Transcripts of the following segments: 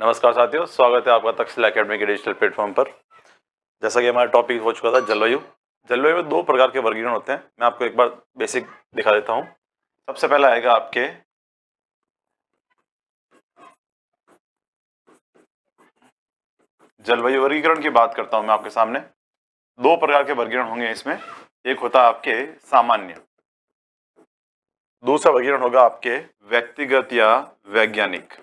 नमस्कार साथियों, स्वागत है आपका तक्षशिला एकेडमी के डिजिटल प्लेटफॉर्म पर। जैसा कि हमारा टॉपिक हो चुका था जलवायु। जलवायु में दो प्रकार के वर्गीकरण होते हैं। मैं आपको एक बार बेसिक दिखा देता हूं। सबसे पहला आएगा आपके जलवायु वर्गीकरण की बात करता हूं मैं आपके सामने। दो प्रकार के वर्गीकरण होंगे इसमें। एक होता है आपके सामान्य, दूसरा वर्गीकरण होगा आपके व्यक्तिगत या वैज्ञानिक।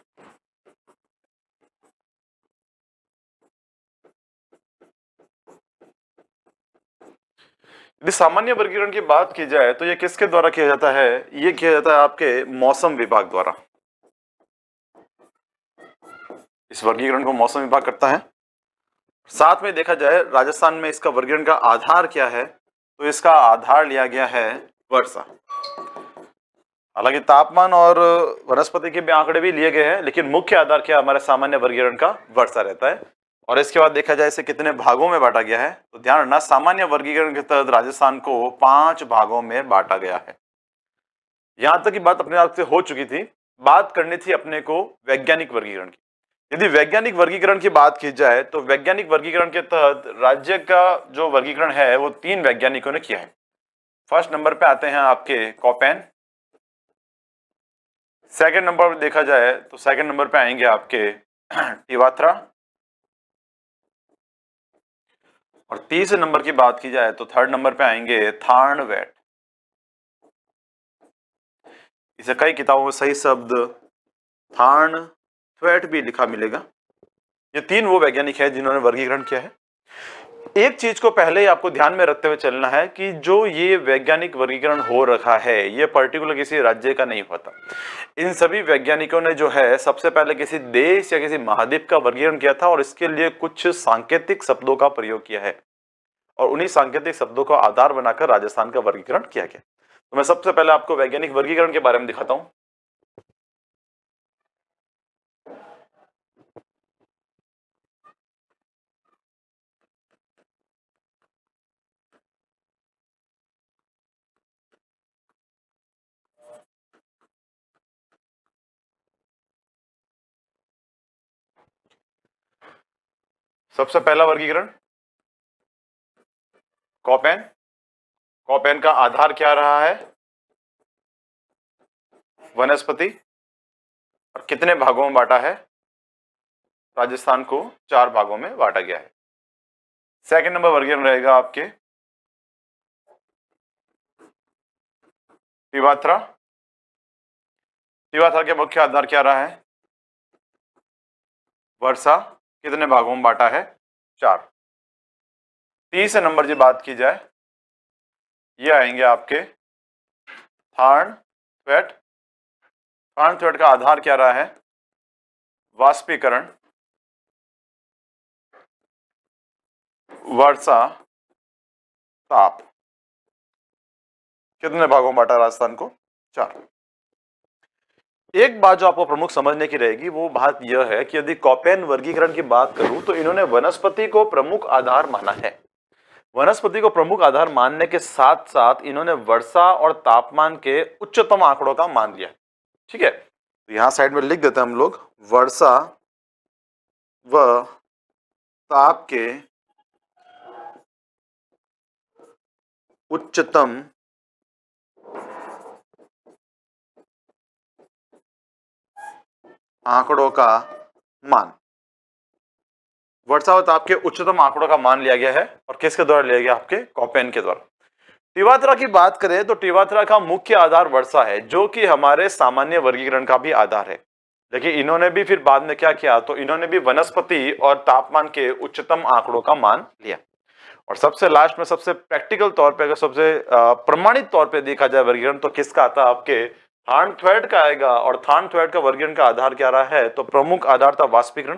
यदि सामान्य वर्गीकरण की बात की जाए तो यह किसके द्वारा किया जाता है? यह किया जाता है आपके मौसम विभाग द्वारा। इस वर्गीकरण को मौसम विभाग करता है। साथ में देखा जाए राजस्थान में इसका वर्गीकरण का आधार क्या है, तो इसका आधार लिया गया है वर्षा। हालांकि तापमान और वनस्पति के भी आंकड़े भी लिए गए हैं, लेकिन मुख्य आधार क्या हमारे सामान्य वर्गीकरण का वर्षा रहता है। और इसके बाद देखा जाए इसे कितने भागों में बांटा गया है, तो ध्यान रखना सामान्य वर्गीकरण के तहत राजस्थान को 5 भागों में बांटा गया है। यहां तक की बात अपने आप से हो चुकी थी। बात करनी थी अपने को वैज्ञानिक वर्गीकरण की। यदि वैज्ञानिक वर्गीकरण की बात की जाए तो वैज्ञानिक वर्गीकरण के तहत राज्य का जो वर्गीकरण है वो 3 वैज्ञानिकों ने किया है। फर्स्ट नंबर पे आते हैं आपके कॉपेन। सेकंड नंबर पर देखा जाए तो सेकंड नंबर पे आएंगे आपके टिवात्रा। और तीसरे नंबर की बात की जाए तो थर्ड नंबर पे आएंगे थार्नवेट। इसे कई किताबों में सही शब्द थार्नवेट भी लिखा मिलेगा। ये 3 वो वैज्ञानिक है जिन्होंने वर्गीकरण किया है। एक चीज को पहले ही आपको ध्यान में रखते हुए चलना है कि जो ये वैज्ञानिक वर्गीकरण हो रखा है ये पर्टिकुलर किसी राज्य का नहीं होता। इन सभी वैज्ञानिकों ने जो है सबसे पहले किसी देश या किसी महाद्वीप का वर्गीकरण किया था और इसके लिए कुछ सांकेतिक शब्दों का प्रयोग किया है और उन्हीं सांकेतिक शब्दों को आधार बनाकर राजस्थान का वर्गीकरण किया गया। तो मैं सबसे पहले आपको वैज्ञानिक वर्गीकरण के बारे में दिखाता हूं। सबसे पहला वर्गीकरण कॉपेन। कॉपेन का आधार क्या रहा है? वनस्पति। और कितने भागों में बांटा है? राजस्थान को 4 भागों में बांटा गया है। सेकंड नंबर वर्गीकरण रहेगा आपके टिवात्रा। टिवात्रा के मुख्य आधार क्या रहा है? वर्षा। कितने भागों में बांटा है? 4। तीसरे नंबर की बात की जाए ये आएंगे आपके थार्नवेट। थार्नवेट का आधार क्या रहा है? वाष्पीकरण, वर्षा, ताप। कितने भागों में बांटा राजस्थान को? 4। एक बात जो आपको प्रमुख समझने की रहेगी वो बात यह है कि यदि कॉपेन वर्गीकरण की बात करूं तो इन्होंने वनस्पति को प्रमुख आधार माना है। वनस्पति को प्रमुख आधार मानने के साथ साथ इन्होंने वर्षा और तापमान के उच्चतम आंकड़ों का मान लिया। ठीक है, तो यहां साइड में लिख देते हैं हम लोग वर्षा व ताप के उच्चतम आंकड़ों का मान। वर्षा और ताप के उच्चतम आंकड़ों का मान लिया गया है और किसके द्वारा लिया गया? आपके कॉपेन के द्वारा। टिवात्रा की बात करें तो टिवात्रा का मुख्य आधार वर्षा है जो कि हमारे सामान्य वर्गीकरण का भी आधार है। लेकिन इन्होंने भी फिर बाद में क्या किया, तो इन्होंने भी वनस्पति और तापमान के उच्चतम आंकड़ों का मान लिया। और सबसे लास्ट में सबसे प्रैक्टिकल तौर पे, अगर सबसे प्रमाणित तौर पे देखा जाए वर्गीकरण, तो किसका आता है? आपके थार्नवेट का आएगा। और थार्नवेट का वर्गीकरण का आधार क्या रहा है? तो प्रमुख आधार था वाष्पीकरण,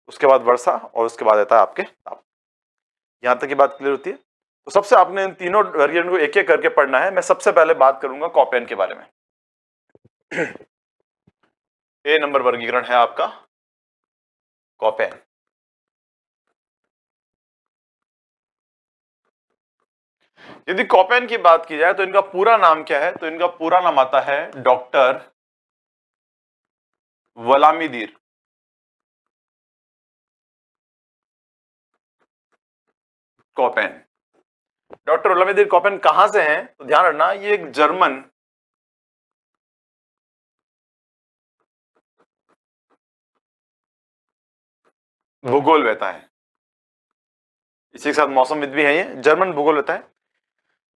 उसके बाद वर्षा और उसके बाद आता है आपके ताप। यहां तक की बात क्लियर होती है। तो सबसे आपने इन तीनों वर्गीकरण को एक एक करके पढ़ना है। मैं सबसे पहले बात करूंगा कॉपेन के बारे में। ए नंबर वर्गीकरण है आपका कॉपेन। यदि कॉपेन की बात की जाए तो इनका पूरा नाम क्या है? तो इनका पूरा नाम आता है doctor Vladimir Koppen. Doctor Vladimir Koppen कहां से हैं? तो ध्यान रखना, ये एक जर्मन भूगोलवेता है। इसी के साथ मौसमविद भी है, ये जर्मन भूगोलवेता है।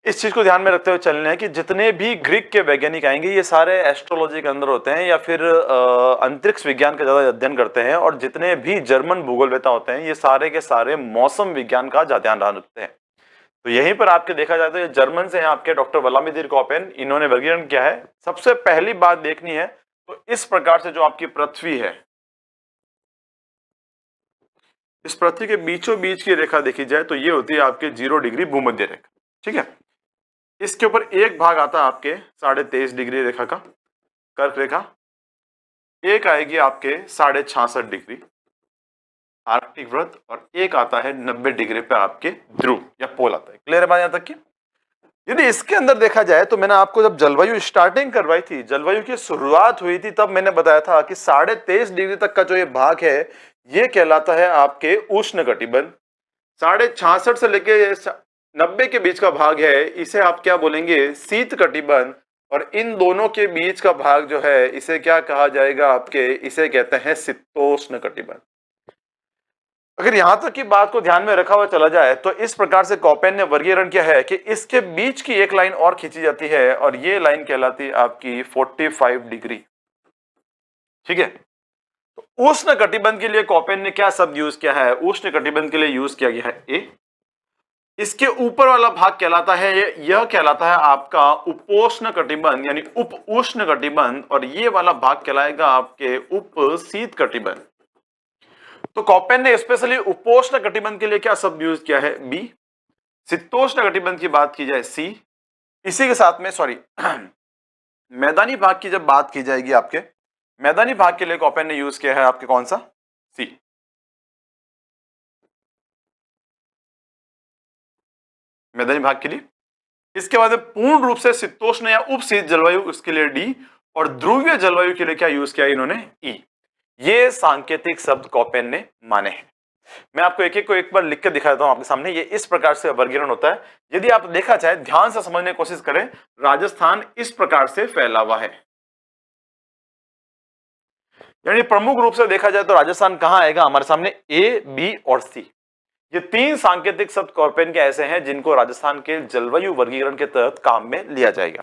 इस चीज को ध्यान में रखते हुए चलना है कि जितने भी ग्रीक के वैज्ञानिक आएंगे ये सारे एस्ट्रोलॉजी के अंदर होते हैं या फिर अंतरिक्ष विज्ञान का ज्यादा अध्ययन करते हैं, और जितने भी जर्मन भूगोलवेता होते हैं ये सारे के सारे मौसम विज्ञान का ज्यादा ध्यान रखते हैं। तो यहीं पर आपके देखा जाए तो ये जर्मन से हैं आपके डॉक्टर व्लादिमीर कोपेन, इन्होंने वर्गीकरण किया है। सबसे पहली बात देखनी है तो इस प्रकार से जो आपकी पृथ्वी है, इस पृथ्वी के बीचों बीच की रेखा देखी जाए तो ये होती है आपके 0 डिग्री भूमध्य रेखा। ठीक है, इसके ऊपर एक भाग आता है आपके 23.5 डिग्री रेखा का कर्क रेखा, एक आएगी आपके 66.5 डिग्री आर्कटिक वृत्त, और एक आता है 90 डिग्री पे आपके ध्रुव या पोल आता है। क्लियर है बात यहां तक की? यदि इसके अंदर देखा जाए तो मैंने आपको जब जलवायु स्टार्टिंग करवाई थी, जलवायु की शुरुआत हुई थी, तब मैंने बताया था कि 23.5 डिग्री तक का जो ये भाग है ये कहलाता है आपके उष्ण कटिबंध। 66.5 से लेके 90 के बीच का भाग है, इसे आप क्या बोलेंगे? शीत कटिबंध। और इन दोनों के बीच का भाग जो है इसे क्या कहा जाएगा आपके? इसे कहते हैं शीतोष्ण कटिबंध। अगर यहां तक की बात को ध्यान में रखा हुआ चला जाए तो इस प्रकार से कोपेन ने वर्गीकरण किया है कि इसके बीच की एक लाइन और खींची जाती है और ये लाइन कहलाती है आपकी 45 डिग्री। ठीक है, तो उष्ण कटिबंध के लिए कोपेन ने क्या शब्द यूज किया है? उष्ण कटिबंध के लिए यूज किया गया है ए। इसके ऊपर वाला भाग कहलाता है, यह कहलाता है आपका उपोष्ण कटिबंध यानी उप उष्ण कटिबंध, और ये वाला भाग कहलाएगा आपके उप शीत कटिबंध। तो कोपेन ने स्पेशली उपोष्ण कटिबंध के लिए क्या शब्द यूज किया है? बी। शीतोष्ण कटिबंध की बात की जाए सी। इसी के साथ में मैदानी भाग की जब बात की जाएगी आपके, मैदानी भाग के लिए कोपेन ने यूज किया है आपके कौन सा? सी। मैदानी भाग के लिए। इसके बाद पूर्ण रूप से शीतोष्ण या उपशीत जलवायु, उसके लिए डी, और ध्रुवीय जलवायु के लिए क्या यूज किया इन्होंने? ई। ये सांकेतिक शब्द कोपेन ने माने हैं। मैं आपको एक एक को एक बार लिख कर दिखा देता हूं आपके सामने। ये इस प्रकार से वर्गीकरण होता है। यदि आप देखा चाहे ध्यान से समझने की कोशिश करें, राजस्थान इस प्रकार से फैला हुआ है, यानी प्रमुख रूप से देखा जाए तो राजस्थान कहां आएगा हमारे सामने? ए, बी और सी। ये तीन सांकेतिक शब्द कोपेन के ऐसे हैं जिनको राजस्थान के जलवायु वर्गीकरण के तहत काम में लिया जाएगा।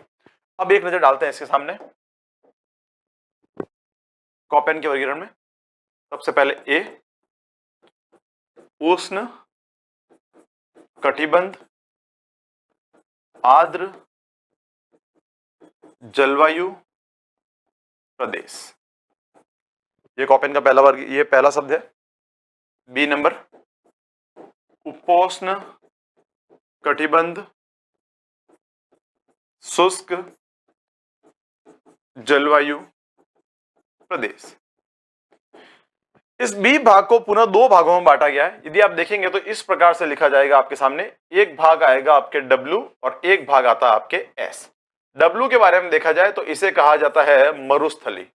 अब एक नजर डालते हैं इसके सामने कोपेन के वर्गीकरण में। सबसे पहले ए, उष्ण कटिबंध आर्द्र जलवायु प्रदेश, ये कोपेन का पहला वर्ग, ये पहला शब्द है। बी नंबर उपोष्ण कटिबंध शुष्क जलवायु प्रदेश। इस बी भाग को पुनः दो भागों में बांटा गया है। यदि आप देखेंगे तो इस प्रकार से लिखा जाएगा आपके सामने, एक भाग आएगा आपके डब्ल्यू और एक भाग आता है आपके एस। डब्ल्यू के बारे में देखा जाए तो इसे कहा जाता है मरुस्थली,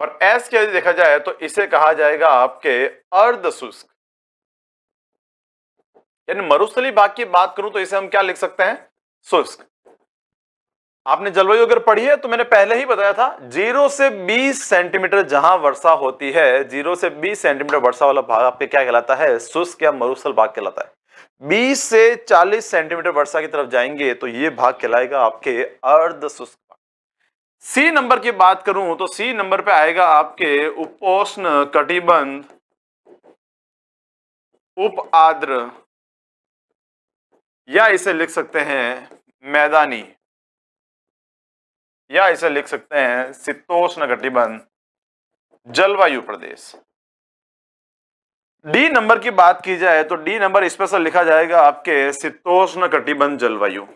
और एस के यदि देखा जाए तो इसे कहा जाएगा आपके अर्ध शुष्क। यानी मरुस्थली भाग की बात करूं तो इसे हम क्या लिख सकते हैं? शुष्क। आपने जलवायु अगर पढ़ी है तो मैंने पहले ही बताया था 0 से 20 सेंटीमीटर जहां वर्षा होती है, 0 से 20 सेंटीमीटर वर्षा वाला भाग आपके क्या कहलाता है? शुष्क या मरुस्थल भाग कहलाता है। 20 से 40 सेंटीमीटर वर्षा की तरफ जाएंगे तो यह भाग कहलाएगा आपके अर्ध शुष्क भाग। सी नंबर की बात करूं तो सी नंबर पे आएगा आपके उपोष्ण कटिबंध उप आर्द्र, या इसे लिख सकते हैं मैदानी, या इसे लिख सकते हैं शीतोष्ण कटिबंध जलवायु प्रदेश। डी नंबर की बात की जाए तो डी नंबर स्पेशल लिखा जाएगा आपके शीतोष्ण कटिबंध जलवायु।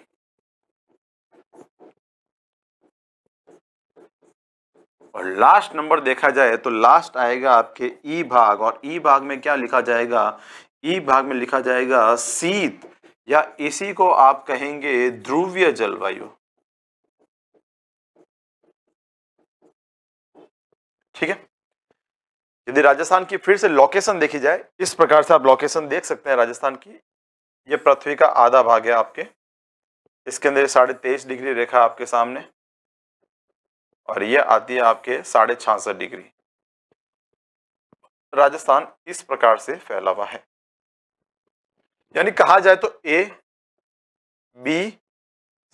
और लास्ट नंबर देखा जाए तो लास्ट आएगा आपके ई भाग, और ई भाग में क्या लिखा जाएगा? ई भाग में लिखा जाएगा शीत, या इसी को आप कहेंगे ध्रुवीय जलवायु। ठीक है, यदि राजस्थान की फिर से लोकेशन देखी जाए, इस प्रकार से आप लोकेशन देख सकते हैं राजस्थान की। ये पृथ्वी का आधा भाग है आपके, इसके अंदर 23.5 डिग्री रेखा आपके सामने, और ये आती है आपके 66.5 डिग्री। राजस्थान इस प्रकार से फैला हुआ है, यानी कहा जाए तो ए, बी,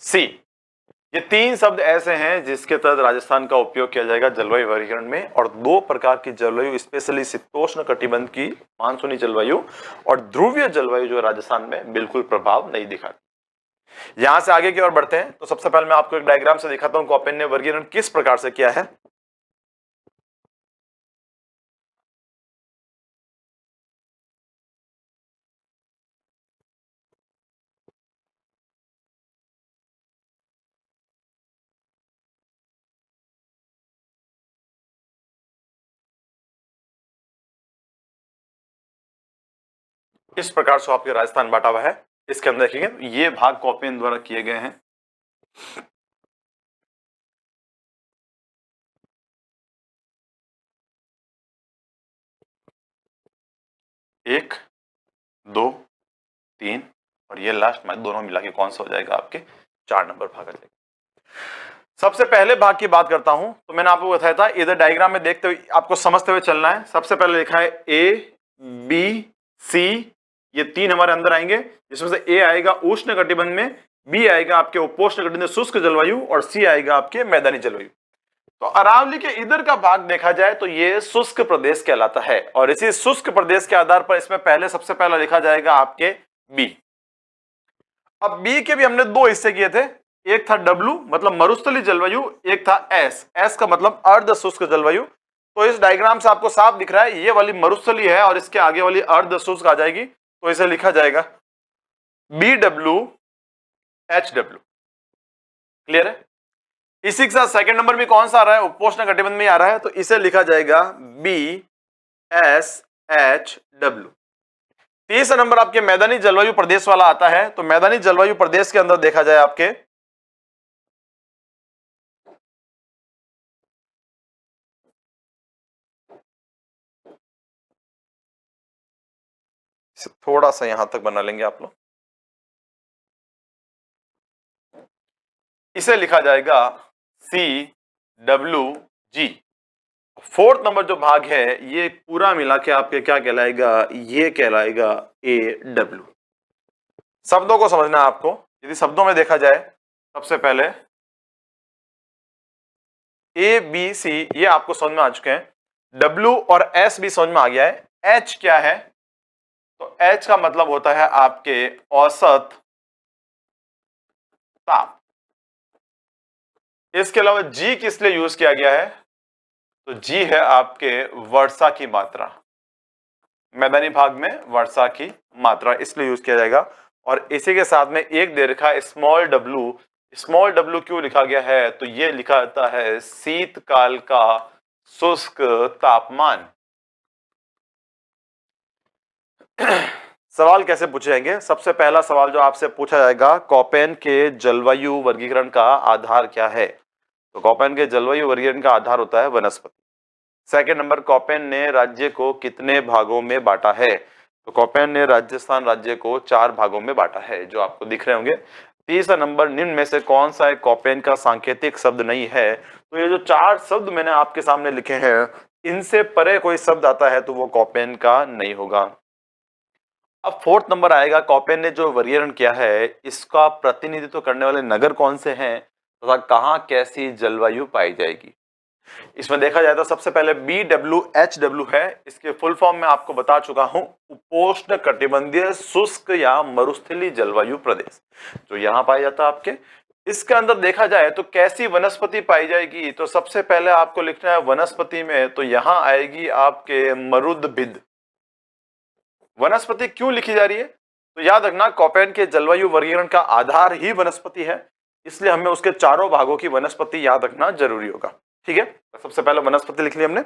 सी, ये तीन शब्द ऐसे हैं जिसके तहत राजस्थान का उपयोग किया जाएगा जलवायु वर्गीकरण में। और दो प्रकार की जलवायु, स्पेशली शीतोष्ण कटिबंध की मानसूनी जलवायु और ध्रुवीय जलवायु, जो राजस्थान में बिल्कुल प्रभाव नहीं दिखाती। यहां से आगे की ओर बढ़ते हैं तो सबसे पहले मैं आपको एक डायग्राम से दिखाता हूं कॉपेन ने वर्गीकरण किस प्रकार से किया है। इस प्रकार से आपके राजस्थान बांटा हुआ है। इसके अंदर देखेंगे ये भाग कॉपेन द्वारा किए गए हैं। 1, 2, 3 और ये लास्ट में दोनों मिला के कौन सा हो जाएगा आपके 4 नंबर भाग आ जाएगा। सबसे पहले भाग की बात करता हूं तो मैंने आपको बताया था इधर डायग्राम में देखते हुए आपको समझते हुए चलना है। सबसे पहले लिखा है ए, बी, सी, ये तीन हमारे अंदर आएंगे, जिसमें से ए आएगा उष्ण कटिबंध में, बी आएगा आपके उपोष्ण कटिबंध शुष्क जलवायु और सी आएगा आपके मैदानी जलवायु। तो अरावली के इधर का भाग देखा जाए तो ये शुष्क प्रदेश कहलाता है, और इसी शुष्क प्रदेश के आधार पर इसमें पहले सबसे पहला लिखा जाएगा आपके बी। अब बी के भी हमने दो हिस्से किए थे, एक था डब्लू मतलब मरुस्थलीय जलवायु, एक था एस, एस का मतलब अर्ध शुष्क जलवायु। तो इस डायग्राम से आपको साफ दिख रहा है ये वाली मरुस्थलीय है और इसके आगे वाली अर्ध शुष्क आ जाएगी, तो इसे लिखा जाएगा B W H W. Clear है? इसी के साथ सेकंड नंबर में कौन सा आ रहा है, उपोष्ण कटिबंध में आ रहा है, तो इसे लिखा जाएगा बी एस एच डब्ल्यू। तीसरा नंबर आपके मैदानी जलवायु प्रदेश वाला आता है, तो मैदानी जलवायु प्रदेश के अंदर देखा जाए आपके थोड़ा सा यहां तक बना लेंगे आप लोग, इसे लिखा जाएगा C W G. Fourth number जो भाग है ये पूरा मिला के आपके क्या कहलाएगा, ये कहलाएगा ए डब्ल्यू। शब्दों को समझना है आपको। यदि शब्दों में देखा जाए सबसे पहले ए बी सी ये आपको समझ में आ चुके हैं, डब्ल्यू और एस भी समझ में आ गया है। एच क्या है, तो एच का मतलब होता है आपके औसत ताप। इसके अलावा जी किस लिए यूज किया गया है, तो जी है आपके वर्षा की मात्रा, मैदानी भाग में वर्षा की मात्रा इसलिए यूज किया जाएगा। और इसी के साथ में एक दे रखा है स्मॉल डब्ल्यू। स्मॉल डब्ल्यू क्यों लिखा गया है, तो ये लिखा जाता है शीतकाल का शुष्क तापमान। सवाल कैसे पूछे जाएंगे, सबसे पहला सवाल जो आपसे पूछा जाएगा, कॉपेन के जलवायु वर्गीकरण का आधार क्या है, तो कॉपेन के जलवायु वर्गीकरण का आधार होता है वनस्पति। सेकंड नंबर, कॉपेन ने राज्य को कितने भागों में बांटा है, तो कॉपेन ने राजस्थान राज्य को 4 भागों में बांटा है, जो आपको दिख रहे होंगे। तीसरा नंबर, निम्न में से कौन सा एक कॉपेन का सांकेतिक शब्द नहीं है, तो ये जो 4 शब्द मैंने आपके सामने लिखे हैं इनसे परे कोई शब्द आता है तो वो कॉपेन का नहीं होगा। अब फोर्थ नंबर आएगा, कॉपेन ने जो वर्गीकरण किया है इसका प्रतिनिधित्व करने वाले नगर कौन से हैं तथा कहां कैसी जलवायु पाई जाएगी। इसमें देखा जाए तो सबसे पहले BWHW है, इसके फुल फॉर्म में आपको बता चुका हूं, उपोष्ण कटिबंधीय शुष्क या मरुस्थलीय जलवायु प्रदेश, जो यहां पाया जाता है आपके। इसके अंदर देखा जाए तो कैसी वनस्पति पाई जाएगी, तो सबसे पहले आपको लिखना है वनस्पति में, तो यहां आएगी आपके मरुदभिद। वनस्पति क्यों लिखी जा रही है, तो याद रखना कॉपेन के जलवायु वर्गीकरण का आधार ही वनस्पति है, इसलिए हमें उसके चारों भागों की वनस्पति याद रखना जरूरी होगा। ठीक है, सबसे पहले वनस्पति लिख ली हमने।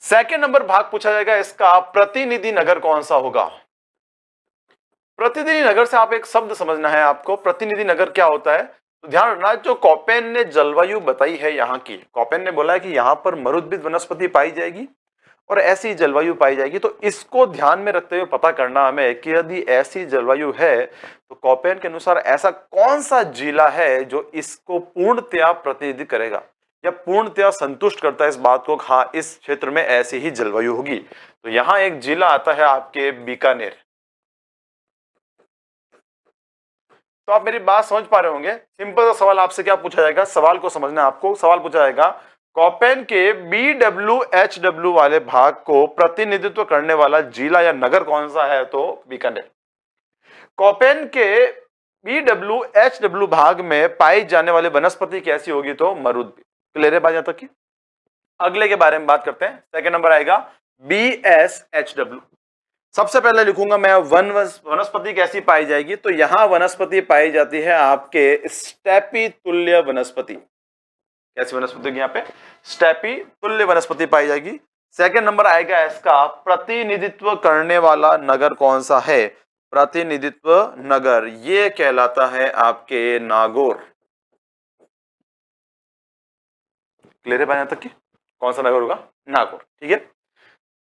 सेकंड नंबर भाग पूछा जाएगा इसका प्रतिनिधि नगर कौन सा होगा। प्रतिनिधि नगर से आप एक शब्द समझना है आपको, प्रतिनिधि नगर क्या होता है, तो ध्यान रखना जो कॉपेन ने जलवायु बताई है यहाँ की, कॉपेन ने बोला है कि यहाँ पर मरुद्भिद वनस्पति पाई जाएगी और ऐसी जलवायु पाई जाएगी। तो इसको ध्यान में रखते हुए पता करना हमें कि यदि ऐसी जलवायु है तो कोपेन के अनुसार ऐसा कौन सा जिला है जो इसको पूर्णतया प्रतिनिधित्व करेगा या पूर्णतया संतुष्ट करता है इस बात को, हाँ इस क्षेत्र में ऐसी ही जलवायु होगी। तो यहां एक जिला आता है आपके बीकानेर। तो आप मेरी बात समझ पा रहे होंगे। सिंपल सा सवाल आपसे क्या पूछा जाएगा, सवाल को समझना आपको। सवाल पूछा जाएगा कोपेन के BWHW वाले भाग को प्रतिनिधित्व करने वाला जिला या नगर कौन सा है, तो बीकानेर। कोपेन के BWHW भाग में पाई जाने वाली वनस्पति कैसी होगी, तो मरुद। क्लियर है बात यहां तक की। अगले के बारे में बात करते हैं। सेकंड नंबर आएगा BSHW। सबसे पहले लिखूंगा मैं वनस्पति कैसी पाई जाएगी, तो यहां वनस्पति पाई जाती है आपके स्टेपी तुल्य वनस्पति। कैसी वनस्पति होगी यहाँ पे, स्टेपी तुल्य वनस्पति पाई जाएगी। सेकंड नंबर आएगा इसका प्रतिनिधित्व करने वाला नगर कौन सा है, प्रतिनिधित्व नगर ये कहलाता है आपके नागौर। क्लियर है भाई यहां तक की, कौन सा नगर होगा, नागौर। ठीक है,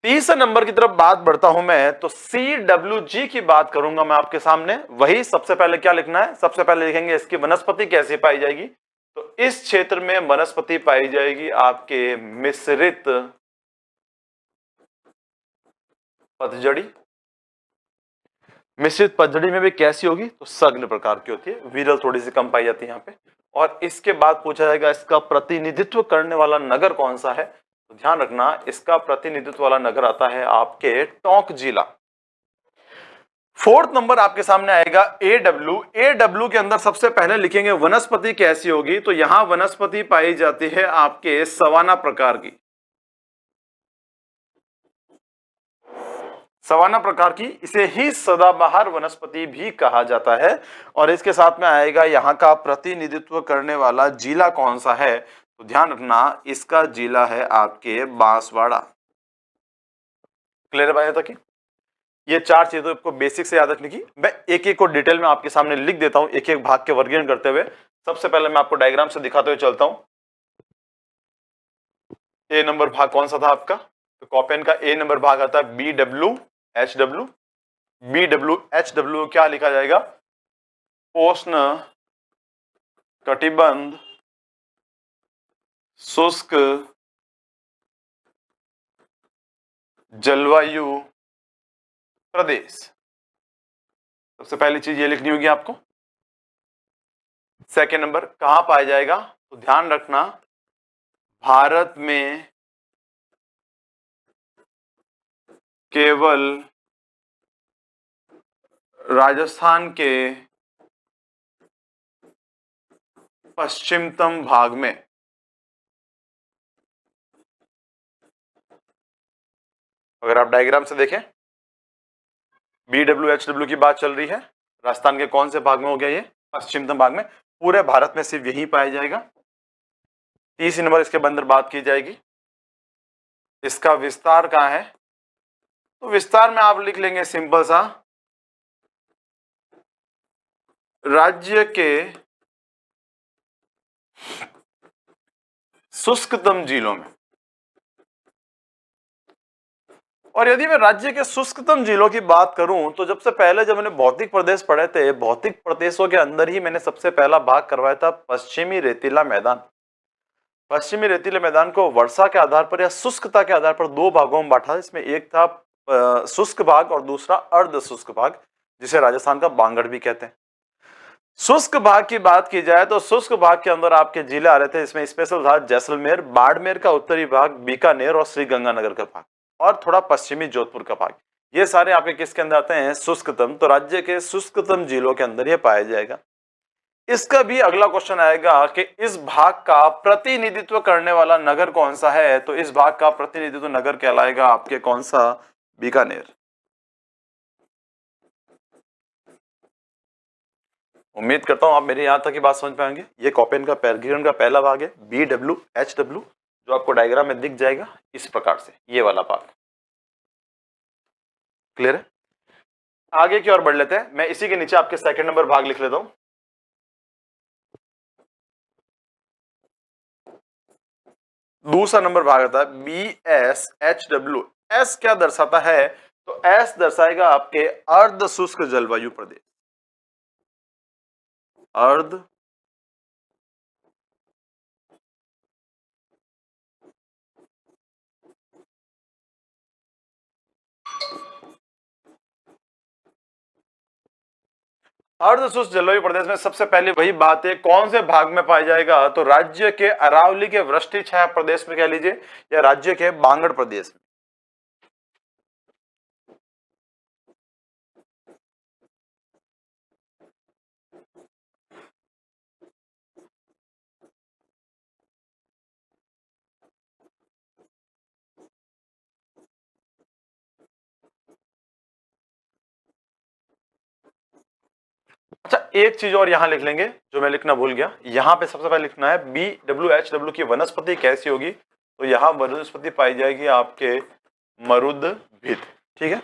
तीसरे नंबर की तरफ बात बढ़ता हूं मैं, तो CWG की बात करूंगा मैं आपके सामने। वही सबसे पहले क्या लिखना है, सबसे पहले लिखेंगे इसकी वनस्पति कैसी पाई जाएगी। तो इस क्षेत्र में वनस्पति पाई जाएगी आपके मिश्रित पतझड़ी। मिश्रित पतझड़ी में भी कैसी होगी, तो सघन प्रकार की होती है, विरल थोड़ी सी कम पाई जाती है यहाँ पे। और इसके बाद पूछा जाएगा इसका प्रतिनिधित्व करने वाला नगर कौन सा है, तो ध्यान रखना इसका प्रतिनिधित्व वाला नगर आता है आपके टोंक जिला। फोर्थ नंबर आपके सामने आएगा AW के अंदर सबसे पहले लिखेंगे वनस्पति कैसी होगी, तो यहां वनस्पति पाई जाती है आपके सवाना प्रकार की। सवाना प्रकार की, इसे ही सदाबहार वनस्पति भी कहा जाता है। और इसके साथ में आएगा यहां का प्रतिनिधित्व करने वाला जिला कौन सा है, तो ध्यान रखना इसका जिला है आपके बांसवाड़ा। क्लियर है भाई तक? ये चार चीजों को बेसिक से याद रखने की। मैं एक एक को डिटेल में आपके सामने लिख देता हूं, एक एक भाग के वर्गीकरण करते हुए। सबसे पहले मैं आपको डायग्राम से दिखाते हुए चलता हूं। ए नंबर भाग कौन सा था आपका, तो कोपेन का ए नंबर भाग आता है BWHW। BWHW क्या लिखा जाएगा, उष्ण कटिबंध शुष्क जलवायु प्रदेश। सबसे पहली चीज ये लिखनी होगी आपको। सेकेंड नंबर कहां पाया जाएगा, तो ध्यान रखना भारत में केवल राजस्थान के पश्चिमतम भाग में। अगर आप डायग्राम से देखें BWHW की बात चल रही है, राजस्थान के कौन से भाग में हो गया ये, पश्चिमतम भाग में। पूरे भारत में सिर्फ यही पाया जाएगा। तीसरी नंबर इसके अंदर बात की जाएगी इसका विस्तार कहां है, तो विस्तार में आप लिख लेंगे सिंपल सा राज्य के शुष्कतम जिलों में। और यदि मैं राज्य के शुष्कतम जिलों की बात करूं, तो जब मैंने भौतिक प्रदेश पढ़े थे, भौतिक प्रदेशों के अंदर ही मैंने सबसे पहला भाग करवाया था पश्चिमी रेतीला मैदान। पश्चिमी रेतीले मैदान को वर्षा के आधार पर या शुष्कता के आधार पर दो भागों में बांटा। इसमें एक था शुष्क भाग और दूसरा अर्ध शुष्क भाग, जिसे राजस्थान का बांगड़ भी कहते हैं। शुष्क भाग की बात की जाए तो शुष्क भाग के अंदर आपके जिले आ रहे थे। इसमें स्पेशल था जैसलमेर, बाड़मेर का उत्तरी भाग, बीकानेर और श्रीगंगानगर का भाग, और थोड़ा पश्चिमी जोधपुर का भाग। ये सारे आपके किसके अंदर आते हैं, शुष्कतम। तो राज्य के शुष्कतम जिलों के अंदर ये पाया जाएगा। इसका भी अगला क्वेश्चन आएगा कि इस भाग का प्रतिनिधित्व करने वाला नगर कौन सा है, तो इस भाग का प्रतिनिधित्व नगर कहलाएगा आपके कौन सा, बीकानेर। उम्मीद करता हूं आप मेरे यहां तक की बात समझ पाएंगे। ये कोपेन का वर्गीकरण का पहला भाग है BWHW, जो आपको डायग्राम में दिख जाएगा इस प्रकार से, ये वाला भाग। क्लियर है? आगे की ओर बढ़ लेते हैं। मैं इसी के नीचे आपके सेकंड नंबर भाग लिख लेता हूं। दूसरा नंबर भाग आता है BSHW। एस क्या दर्शाता है? तो एस दर्शाएगा आपके अर्ध शुष्क जलवायु प्रदेश। अर्ध अर्धशुष्क जलवायु प्रदेश में सबसे पहले वही बात है, कौन से भाग में पाया जाएगा? तो राज्य के अरावली के वृष्टि छाया प्रदेश में कह लीजिए, या राज्य के बांगड़ प्रदेश में। अच्छा, एक चीज और यहां लिख लेंगे जो मैं लिखना भूल गया, यहां पे सबसे पहले लिखना है BWHW की वनस्पति कैसी होगी? तो यहां वनस्पति पाई जाएगी आपके मरुदभिद। ठीक है।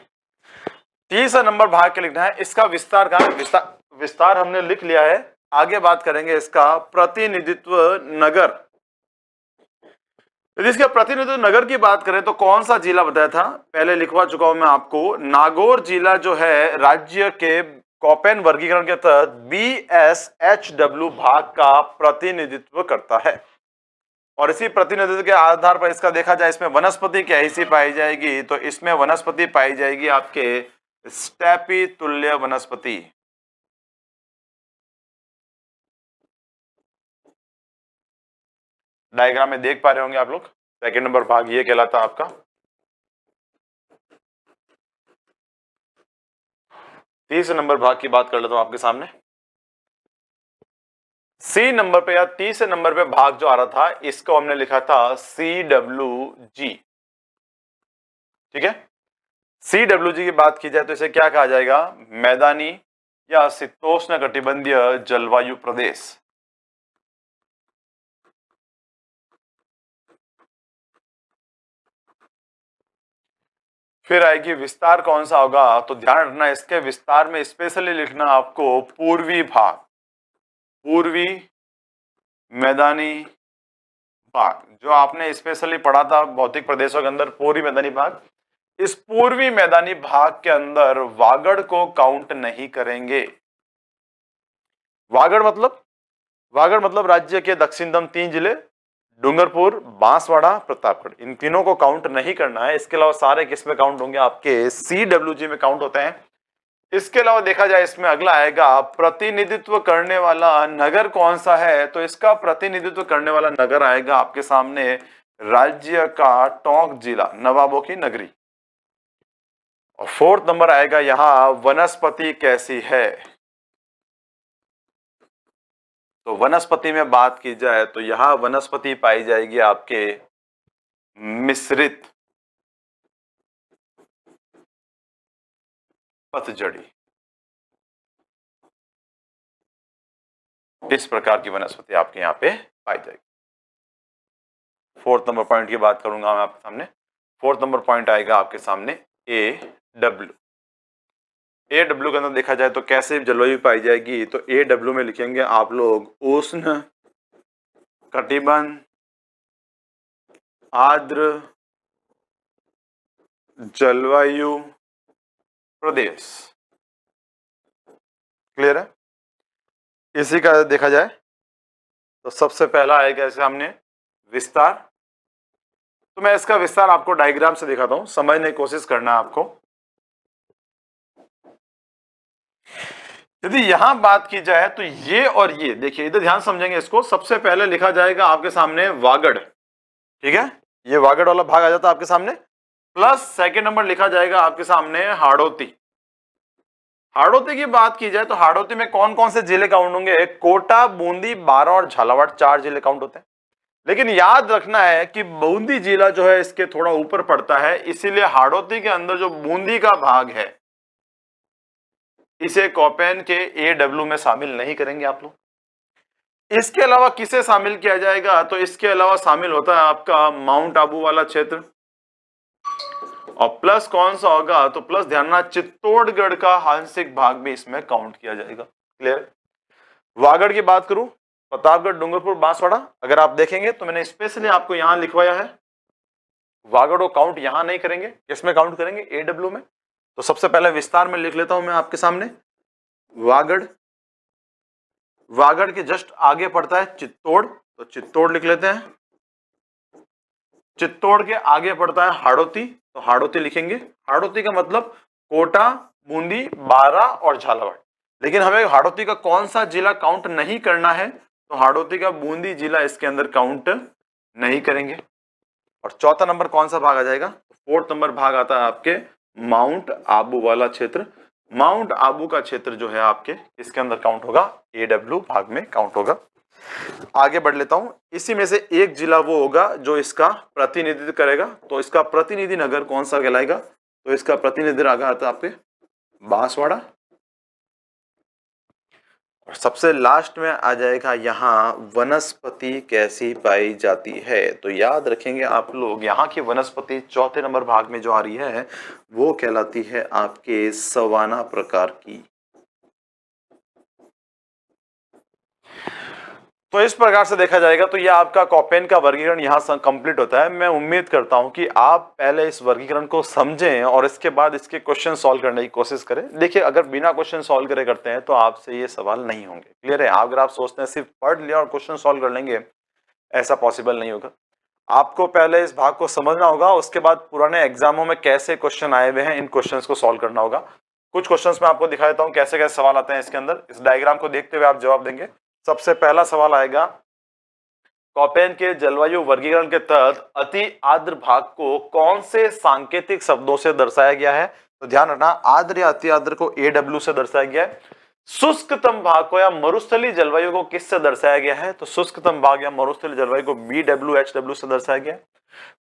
तीसरा नंबर भाग के लिखना है, इसका विस्तार कहां है? विस्तार हमने लिख लिया है, आगे बात करेंगे इसका प्रतिनिधित्व नगर। यदि इसके प्रतिनिधित्व नगर की बात करें तो कौन सा जिला बताया था? पहले लिखवा चुका हूं मैं आपको, नागौर जिला जो है राज्य के कॉपेन वर्गीकरण के तहत BSHW भाग का प्रतिनिधित्व करता है। और इसी प्रतिनिधित्व के आधार पर इसका देखा जाए, इसमें वनस्पति कैसी पाई जाएगी? तो इसमें वनस्पति पाई जाएगी आपके स्टेपी तुल्य वनस्पति। डायग्राम में देख पा रहे होंगे आप लोग, सेकंड नंबर भाग ये कहलाता है आपका। तीसरे नंबर भाग की बात कर लेता हूं आपके सामने। सी नंबर पे या तीसरे नंबर पे भाग जो आ रहा था, इसको हमने लिखा था CWG। ठीक है। CWG की बात की जाए तो इसे क्या कहा जाएगा? मैदानी या शीतोष्ण कटिबंधीय जलवायु प्रदेश। फिर आएगी विस्तार कौन सा होगा? तो ध्यान रखना, इसके विस्तार में स्पेशली लिखना आपको पूर्वी भाग, पूर्वी मैदानी भाग, जो आपने स्पेशली पढ़ा था भौतिक प्रदेशों के अंदर, पूर्वी मैदानी भाग। इस पूर्वी मैदानी भाग के अंदर वागड़ को काउंट नहीं करेंगे। वागड़ मतलब राज्य के दक्षिणतम 3 जिले, डूंगरपुर, बांसवाड़ा, प्रतापगढ़, इन तीनों को काउंट नहीं करना है। इसके अलावा सारे किस में काउंट होंगे? आपके CWG में काउंट होते हैं। इसके अलावा देखा जाए, इसमें अगला आएगा प्रतिनिधित्व करने वाला नगर कौन सा है? तो इसका प्रतिनिधित्व करने वाला नगर आएगा आपके सामने राज्य का टोंक जिला, नवाबों की नगरी। और फोर्थ नंबर आएगा यहां वनस्पति कैसी है? तो वनस्पति में बात की जाए तो यहां वनस्पति पाई जाएगी आपके मिश्रित पतझड़ी। इस प्रकार की वनस्पति आपके यहां पे पाई जाएगी। फोर्थ नंबर पॉइंट की बात करूंगा मैं आपके सामने। फोर्थ नंबर पॉइंट आएगा आपके सामने AW। AW के अंदर देखा जाए तो कैसे जलवायु पाई जाएगी? तो AW में लिखेंगे आप लोग उष्ण कटिबंध आर्द्र जलवायु प्रदेश। क्लियर है? इसी का देखा जाए तो सबसे पहला आएगा सामने विस्तार। तो मैं इसका विस्तार आपको डायग्राम से दिखाता हूं, समझने की कोशिश करना है आपको। यदि यहां बात की जाए तो ये और ये देखिए, इधर ध्यान समझेंगे इसको। सबसे पहले लिखा जाएगा आपके सामने वागड़। ठीक है, ये वागड़ वाला भाग आ जाता है आपके सामने। प्लस सेकंड नंबर लिखा जाएगा आपके सामने हाड़ौती। हाड़ौती की बात की जाए तो हाड़ौती में कौन कौन से जिले काउंट होंगे? कोटा, बूंदी, बारा और झालावाड़, 4 जिले काउंट होते हैं। लेकिन याद रखना है कि बूंदी जिला जो है इसके थोड़ा ऊपर पड़ता है, इसीलिए हाड़ौती के अंदर जो बूंदी का भाग है इसे कॉपेन के AW में शामिल नहीं करेंगे आप लोग। इसके अलावा किसे शामिल किया जाएगा? तो इसके अलावा शामिल होता है आपका माउंट आबू वाला क्षेत्र। और प्लस कौन सा होगा? तो प्लस ध्यान रखना, चित्तौड़गढ़ का आंशिक भाग भी इसमें काउंट किया जाएगा। क्लियर? वागड़ की बात करूं, प्रतापगढ़, डूंगरपुर, बांसवाड़ा। अगर आप देखेंगे तो मैंने स्पेशली आपको यहां लिखवाया है। वागड़ को काउंट यहां नहीं करेंगे, किसमें काउंट करेंगे? एडब्ल्यू में। तो सबसे पहले विस्तार में लिख लेता हूं मैं आपके सामने। वागड़, वागड़ के जस्ट आगे पड़ता है चित्तौड़, तो चित्तौड़ लिख लेते हैं। चित्तौड़ के आगे पड़ता है हाड़ौती, तो हाड़ौती लिखेंगे। हाड़ौती का मतलब कोटा, बूंदी, बारा और झालावाड़। लेकिन हमें हाड़ौती का कौन सा जिला काउंट नहीं करना है, तो हाड़ौती का बूंदी जिला इसके अंदर काउंट नहीं करेंगे। और चौथा नंबर कौन सा भाग आ जाएगा? फोर्थ नंबर भाग आता है आपके माउंट आबू वाला क्षेत्र। माउंट आबू का क्षेत्र जो है आपके इसके अंदर काउंट होगा, एडब्ल्यू भाग में काउंट होगा। आगे बढ़ लेता हूं। इसी में से एक जिला वो होगा जो इसका प्रतिनिधित्व करेगा, तो इसका प्रतिनिधि नगर कौन सा कहलाएगा? तो इसका प्रतिनिधि नगर आता है आपके बांसवाड़ा। और सबसे लास्ट में आ जाएगा यहां वनस्पति कैसी पाई जाती है। तो याद रखेंगे आप लोग, यहाँ की वनस्पति चौथे नंबर भाग में जो आ रही है वो कहलाती है आपके सवाना प्रकार की। तो इस प्रकार से देखा जाएगा तो यह आपका कॉपेन का वर्गीकरण यहाँ कंप्लीट होता है। मैं उम्मीद करता हूं कि आप पहले इस वर्गीकरण को समझें और इसके बाद इसके क्वेश्चन सॉल्व करने की कोशिश करें। देखिए, अगर बिना क्वेश्चन सॉल्व करे करते हैं तो आपसे ये सवाल नहीं होंगे। क्लियर है? अगर आप सोचते हैं सिर्फ पढ़ लिया और क्वेश्चन सॉल्व कर लेंगे, ऐसा पॉसिबल नहीं होगा। आपको पहले इस भाग को समझना होगा, उसके बाद पुराने एग्जामों में कैसे क्वेश्चन आए हुए हैं इन क्वेश्चन को सॉल्व करना होगा। कुछ क्वेश्चन मैं आपको दिखा देता हूं कैसे कैसे सवाल आते हैं इसके अंदर। इस डायग्राम को देखते हुए आप जवाब देंगे। सबसे पहला सवाल आएगा, कॉपेन के जलवायु वर्गीकरण के तहत अति आर्द्र भाग को कौन से सांकेतिक शब्दों से दर्शाया गया है? तो ध्यान रखना, आर्द्र या अति आर्द्र को एडब्ल्यू से दर्शाया गया है। शुष्कतम भाग को या मरुस्थलीय जलवायु को किससे दर्शाया गया है? तो शुष्कतम भाग या मरुस्थलीय जलवायु को बीडब्ल्यू एचडब्ल्यू से दर्शाया गया है।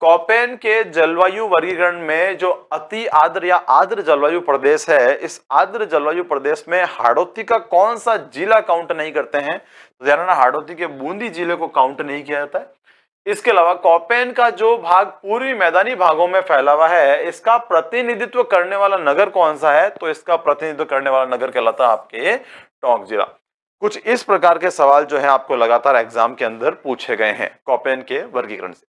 कॉपेन के जलवायु वर्गीकरण में जो अति आर्द्र या आर्द्र जलवायु प्रदेश है, इस आर्द्र जलवायु प्रदेश में हाड़ौती का कौन सा जिला काउंट नहीं करते हैं? तो ध्यान रखना, हाड़ौती के बूंदी जिले को काउंट नहीं किया जाता है। इसके अलावा कॉपेन का जो भाग पूर्वी मैदानी भागों में फैला हुआ है, इसका प्रतिनिधित्व करने वाला नगर कौन सा है? तो इसका प्रतिनिधित्व करने वाला नगर कहलाता है आपके टोंक जिला। कुछ इस प्रकार के सवाल जो है आपको लगातार एग्जाम के अंदर पूछे गए हैं कॉपेन के वर्गीकरण से।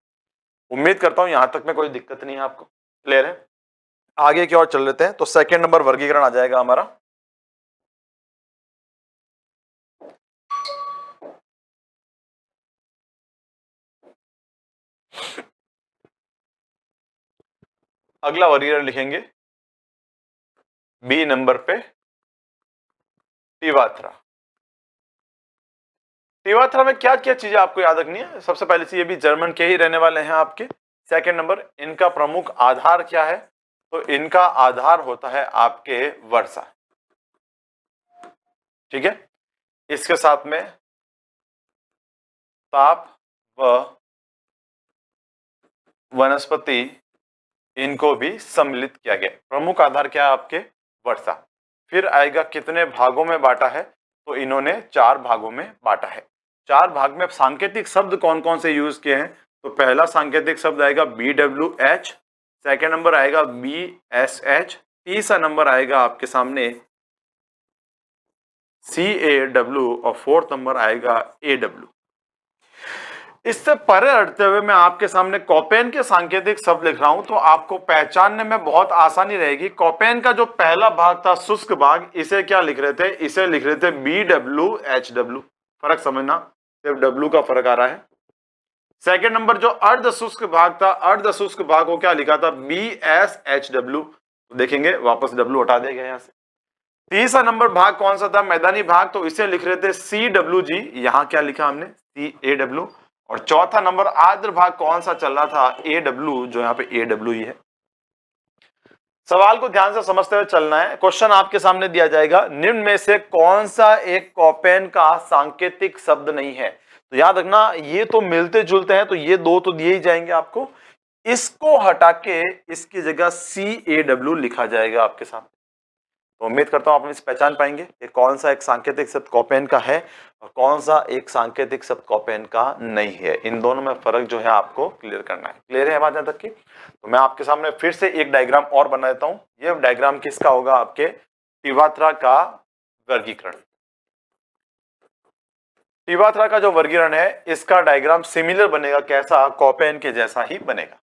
उम्मीद करता हूं यहां तक में कोई दिक्कत नहीं है आपको। क्लियर है? आगे की ओर चल लेते हैं। तो सेकंड नंबर वर्गीकरण आ जाएगा हमारा, अगला वर्गीकरण लिखेंगे बी नंबर पे टिवात्रा। टिवात्रा में क्या क्या चीजें आपको याद रखनी है? सबसे पहली चीज, ये भी जर्मन के ही रहने वाले हैं आपके। सेकंड नंबर, इनका प्रमुख आधार क्या है? तो इनका आधार होता है आपके वर्षा। ठीक है, इसके साथ में ताप व वनस्पति, इनको भी सम्मिलित किया गया। प्रमुख आधार क्या है आपके? वर्षा। फिर आएगा कितने भागों में बांटा है? तो इन्होंने 4 भागों में बांटा है। 4 भाग में सांकेतिक शब्द कौन कौन से यूज किए हैं? तो पहला सांकेतिक शब्द आएगा BWH, सेकेंड नंबर आएगा BSH, तीसरा नंबर आएगा आपके सामने CAW और फोर्थ नंबर आएगा AW। इससे परे हटते हुए मैं आपके सामने कॉपेन के सांकेतिक शब्द लिख रहा हूं, तो आपको पहचानने में बहुत आसानी रहेगी। कॉपेन का जो पहला भाग था शुष्क भाग, इसे क्या लिख रहे थे? इसे लिख रहे थे BWHW। फर्क समझना, सिर्फ W का फर्क आ रहा है। सेकेंड नंबर जो अर्ध शुष्क भाग था, अर्ध शुष्क भाग को क्या लिखा था? BSHW। देखेंगे वापस W हटा दिया गया यहां से। तीसरा नंबर भाग कौन सा था? मैदानी भाग, तो इसे लिख रहे थे CWG। यहां क्या लिखा हमने? CAW। और चौथा नंबर आर्द्र भाग कौन सा चल रहा था? AW, जो यहाँ पे AW ही है। सवाल को ध्यान से समझते हुए चलना है। क्वेश्चन आपके सामने दिया जाएगा, निम्न में से कौन सा एक कॉपेन का सांकेतिक शब्द नहीं है? तो याद रखना, ये तो मिलते जुलते हैं, तो ये दो तो दिए ही जाएंगे आपको। इसको हटा के इसकी जगह CAW लिखा जाएगा आपके सामने। तो उम्मीद करता हूं आप इस पहचान पाएंगे कि कौन सा एक सांकेतिक शब्द कॉपेन का है और कौन सा एक सांकेतिक शब्द कॉपेन का नहीं है। इन दोनों में फर्क जो है आपको क्लियर करना है। क्लियर है बात यहां तक की? तो मैं आपके सामने फिर से एक डायग्राम और बना देता हूं। यह डायग्राम किसका होगा? आपके टिवात्रा का वर्गीकरण। टिवात्रा का जो वर्गीकरण है इसका डायग्राम सिमिलर बनेगा, कैसा? कॉपेन के जैसा ही बनेगा।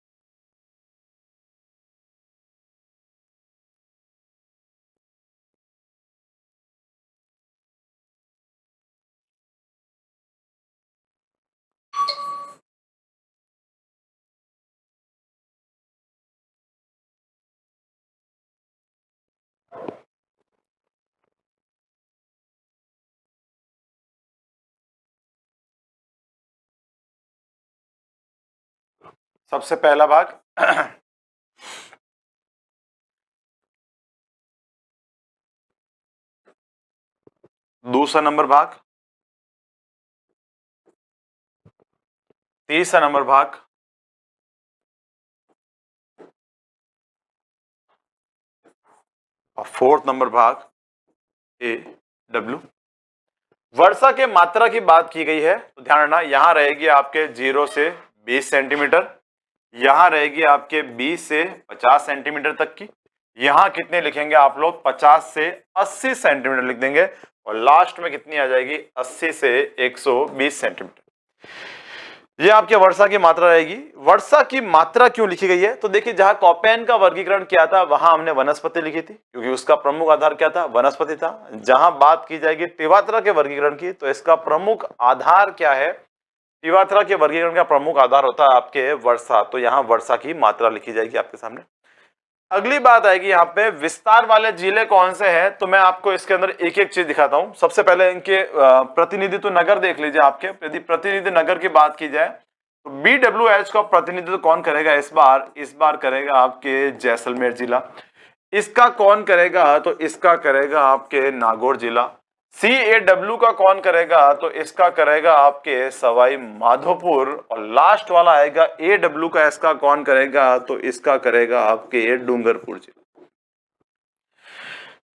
सबसे पहला भाग दूसरा नंबर भाग, तीसरा नंबर भाग, और फोर्थ नंबर भाग ए डब्ल्यू। वर्षा के मात्रा की बात की गई है तो ध्यान रखना, यहां रहेगी आपके 0 से 20 सेंटीमीटर, यहां रहेगी आपके 20 से 50 सेंटीमीटर तक की। यहां कितने लिखेंगे आप लोग? 50 से 80 सेंटीमीटर लिख देंगे, और लास्ट में कितनी आ जाएगी? 80 से 120 सेंटीमीटर। ये आपके वर्षा की मात्रा रहेगी। वर्षा की मात्रा क्यों लिखी गई है? तो देखिए, जहां कॉपेन का वर्गीकरण किया था वहां हमने वनस्पति लिखी थी, क्योंकि उसका प्रमुख आधार क्या था? वनस्पति था। जहां बात की जाएगी टिवात्रा के वर्गीकरण की, तो इसका प्रमुख आधार क्या है? टिवात्रा के वर्गीकरण का प्रमुख आधार होता है आपके वर्षा, तो यहाँ वर्षा की मात्रा लिखी जाएगी आपके सामने। अगली बात आएगी यहाँ पे, विस्तार वाले जिले कौन से हैं? तो मैं आपको इसके अंदर एक एक चीज दिखाता हूं। सबसे पहले इनके प्रतिनिधित्व नगर देख लीजिए। आपके यदि प्रतिनिधि नगर की बात की जाए तो BWH का प्रतिनिधित्व कौन करेगा इस बार? इस बार करेगा आपके जैसलमेर जिला। इसका कौन करेगा? तो इसका करेगा आपके नागौर जिला। CAW का कौन करेगा? तो इसका करेगा आपके सवाई माधोपुर। और लास्ट वाला आएगा AW का, इसका कौन करेगा? तो इसका करेगा आपके डूंगरपुर जिला।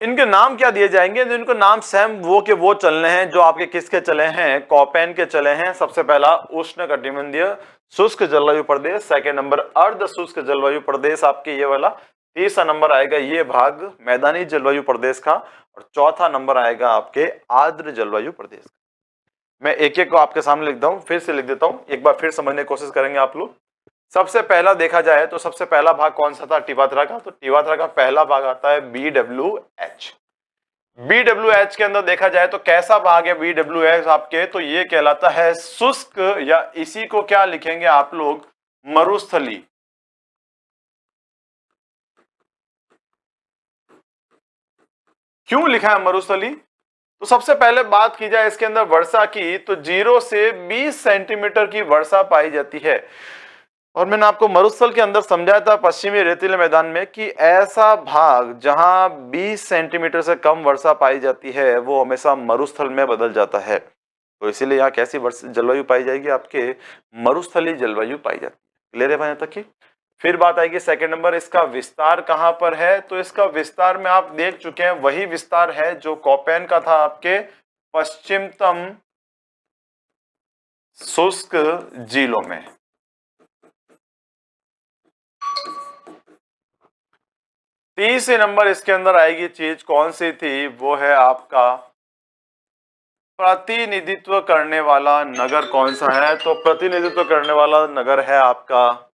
इनके नाम क्या दिए जाएंगे? इनको नाम सेम वो के वो चलने हैं जो आपके किसके चले हैं? कॉपेन के चले हैं। सबसे पहला उष्ण कटिबंधीय शुष्क जलवायु प्रदेश, सेकेंड नंबर अर्ध शुष्क जलवायु प्रदेश आपके ये वाला, तीसरा नंबर आएगा ये भाग मैदानी जलवायु प्रदेश का, और चौथा नंबर आएगा आपके आर्द्र जलवायु प्रदेश। मैं एक एक को आपके सामने लिख दूं, फिर से लिख देता हूं, एक बार फिर समझने की कोशिश करेंगे आप लोग। सबसे पहला देखा जाए तो सबसे पहला भाग कौन सा था टिवात्रा का? तो टिवात्रा का पहला भाग आता है BWH। BWH के अंदर देखा जाए तो कैसा भाग है BWH आपके? तो ये कहलाता है शुष्क, या इसी को क्या लिखेंगे आप लोग? मरुस्थली। क्यों लिखा है मरुस्थली? तो सबसे पहले बात की जाए इसके अंदर वर्षा की, तो 0 से 20 सेंटीमीटर की वर्षा पाई जाती है। और मैंने आपको मरुस्थल के अंदर समझाया था पश्चिमी रेतीले मैदान में कि ऐसा भाग जहां 20 सेंटीमीटर से कम वर्षा पाई जाती है वो हमेशा मरुस्थल में बदल जाता है। तो इसीलिए यहाँ कैसी जलवायु पाई जाएगी? आपके मरुस्थलीय जलवायु पाई जाती है। क्लियर है भाई यहाँ तक की? फिर बात आएगी सेकंड नंबर, इसका विस्तार कहां पर है? तो इसका विस्तार में आप देख चुके हैं, वही विस्तार है जो कॉपेन का था आपके पश्चिमतम शुष्क जिलों में। तीसरे नंबर इसके अंदर आएगी चीज कौन सी थी? वो है आपका प्रतिनिधित्व करने वाला नगर कौन सा है? तो प्रतिनिधित्व करने वाला नगर है आपका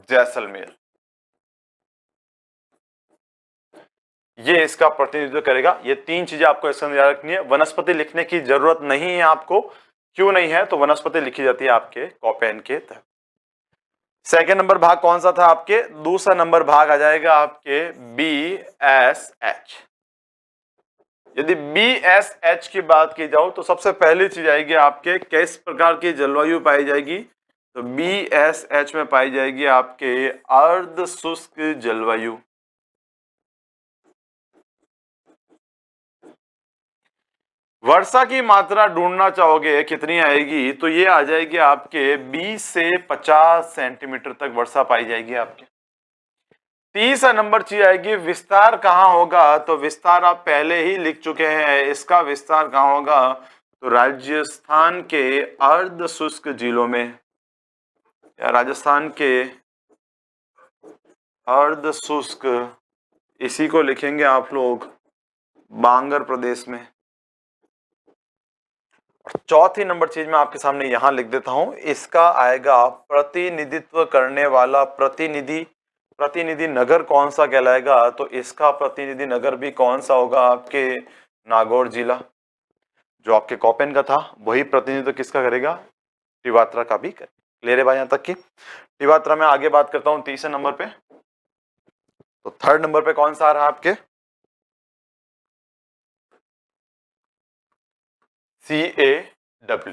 जैसलमेर। ये इसका प्रतिनिधित्व करेगा। ये तीन चीजें आपको इसके अंदर याद रखनी है। वनस्पति लिखने की जरूरत नहीं है आपको। क्यों नहीं है? तो वनस्पति लिखी जाती है आपके कॉपेन के तहत। सेकेंड नंबर भाग कौन सा था आपके? दूसरा नंबर भाग आ जाएगा आपके BSH। यदि BSH की बात की जाओ तो सबसे पहली चीज आएगी आपके किस प्रकार की जलवायु पाई जाएगी? तो BSH में पाई जाएगी आपके अर्ध शुष्क जलवायु। वर्षा की मात्रा ढूंढना चाहोगे कितनी आएगी? तो ये आ जाएगी आपके 20 से 50 सेंटीमीटर तक वर्षा पाई जाएगी आपके। तीसरा नंबर चीज आएगी विस्तार कहां होगा? तो विस्तार आप पहले ही लिख चुके हैं, इसका विस्तार कहां होगा? तो राजस्थान के अर्ध शुष्क जिलों में, या राजस्थान के अर्ध शुष्क, इसी को लिखेंगे आप लोग बांगर प्रदेश में। चौथी नंबर चीज मैं आपके सामने यहां लिख देता हूं, इसका आएगा प्रतिनिधित्व करने वाला प्रतिनिधि। प्रतिनिधि नगर कौन सा कहलाएगा? तो इसका प्रतिनिधि नगर भी कौन सा होगा? आपके नागौर जिला। जो आपके कॉपेन का था वही प्रतिनिधित्व किसका करेगा? टिवात्रा का भी करेगा। क्लियर है भाई यहां तक की? टिवात्रा में आगे बात करता हूं तीसरे नंबर पे। तो थर्ड नंबर पे कौन सा आ रहा है आपके? CAW।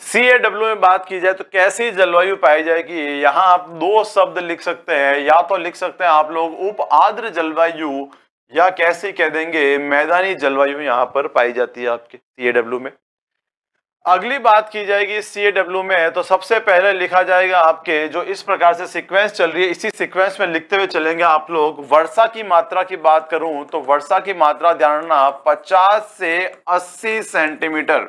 CAW में बात की जाए तो कैसी जलवायु पाई जाएगी? यहां आप दो शब्द लिख सकते हैं, या तो लिख सकते हैं आप लोग उप आर्द्र जलवायु, या कैसे कह देंगे मैदानी जलवायु यहां पर पाई जाती है आपके CAW में। अगली बात की जाएगी CAW में, तो सबसे पहले लिखा जाएगा आपके, जो इस प्रकार से सीक्वेंस चल रही है इसी सीक्वेंस में लिखते हुए चलेंगे आप लोग। वर्षा की मात्रा की बात करूं तो वर्षा की मात्रा ध्यान रखना 50 से 80 सेंटीमीटर।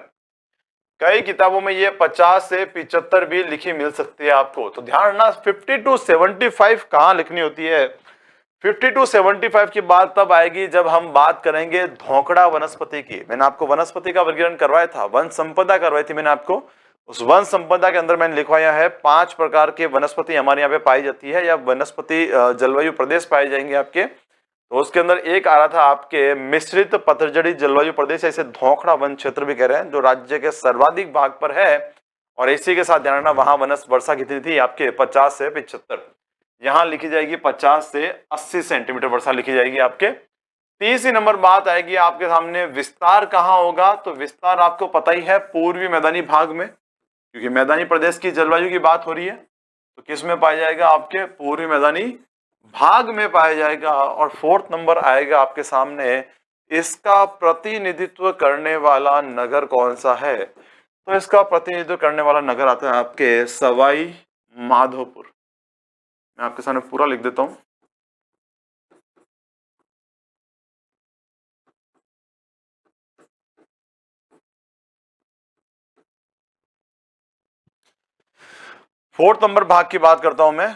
कई किताबों में ये 50 से 75 भी लिखी मिल सकती है आपको, तो ध्यान रखना 50 to 75 कहां लिखनी होती है? 50 to 75 की बात तब आएगी जब हम बात करेंगे धोकड़ा वनस्पति की। मैंने आपको वनस्पति का वर्गीकरण करवाया था, वन संपदा करवाई थी मैंने आपको। उस वन संपदा के अंदर मैंने लिखवाया है 5 प्रकार के वनस्पति हमारे यहाँ पे पाई जाती है, या वनस्पति जलवायु प्रदेश पाए जाएंगे आपके। तो उसके अंदर एक आ रहा था आपके मिश्रित पतझड़ी जलवायु प्रदेश, ऐसे धोखड़ा वन क्षेत्र भी कह रहे हैं, जो राज्य के सर्वाधिक भाग पर है। और इसी के साथ ध्यान रखना वहां वर्षा कितनी थी आपके? 50 से 75। यहां लिखी जाएगी 50 से 80 सेंटीमीटर वर्षा लिखी जाएगी आपके। तीसरी नंबर बात आएगी आपके सामने, विस्तार कहां होगा? तो विस्तार आपको पता ही है पूर्वी मैदानी भाग में, क्योंकि मैदानी प्रदेश की जलवायु की बात हो रही है। तो किस में पाया जाएगा? आपके पूर्वी मैदानी भाग में पाया जाएगा। और फोर्थ नंबर आएगा आपके सामने, इसका प्रतिनिधित्व करने वाला नगर कौन सा है? तो इसका प्रतिनिधित्व करने वाला नगर आता है आपके सवाई माधोपुर। मैं आपके सामने पूरा लिख देता हूं। फोर्थ नंबर भाग की बात करता हूं मैं।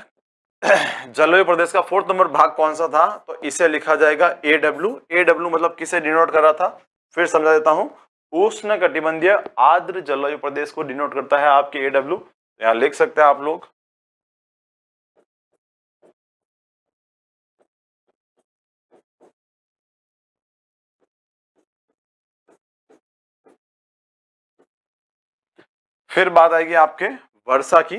जलवायु प्रदेश का फोर्थ नंबर भाग कौन सा था? तो इसे लिखा जाएगा AW। AW मतलब किसे डिनोट कर रहा था? फिर समझा देता हूं, उष्ण कटिबंधीय आर्द्र जलवायु प्रदेश को डिनोट करता है आपके AW। यहां लिख सकते हैं आप लोग। फिर बात आएगी आपके वर्षा की।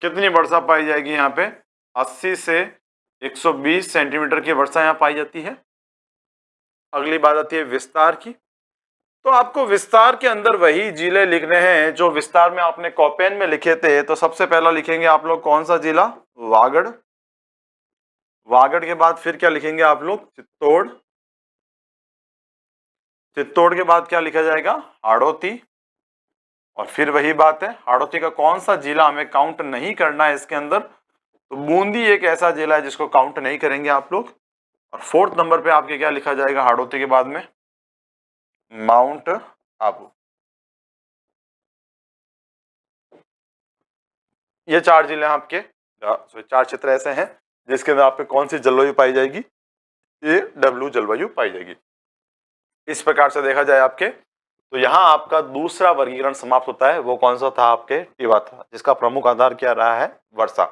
कितनी वर्षा पाई जाएगी यहाँ पे? 80 से 120 सेंटीमीटर की वर्षा यहाँ पाई जाती है। अगली बात आती है विस्तार की। तो आपको विस्तार के अंदर वही जिले लिखने हैं जो विस्तार में आपने कॉपेन में लिखे थे। तो सबसे पहला लिखेंगे आप लोग कौन सा जिला? वागड़। वागड़ के बाद फिर क्या लिखेंगे आप लोग? चित्तौड़। चित्तौड़ के बाद क्या लिखा जाएगा? हाड़ौती। और फिर वही बात है, हाड़ौती का कौन सा जिला हमें काउंट नहीं करना है इसके अंदर? तो बूंदी एक ऐसा जिला है जिसको काउंट नहीं करेंगे आप लोग। और फोर्थ नंबर पे आपके क्या लिखा जाएगा हाड़ौती के बाद में? माउंट आबू। ये 4 जिले आपके, चार क्षेत्र ऐसे हैं जिसके अंदर आप पे कौन सी जलवायु पाई जाएगी? AW जलवायु पाई जाएगी। इस प्रकार से देखा जाए आपके, तो यहां आपका दूसरा वर्गीकरण समाप्त होता है। वो कौन सा था आपके? टिवात्रा, जिसका प्रमुख आधार क्या रहा है? वर्षा।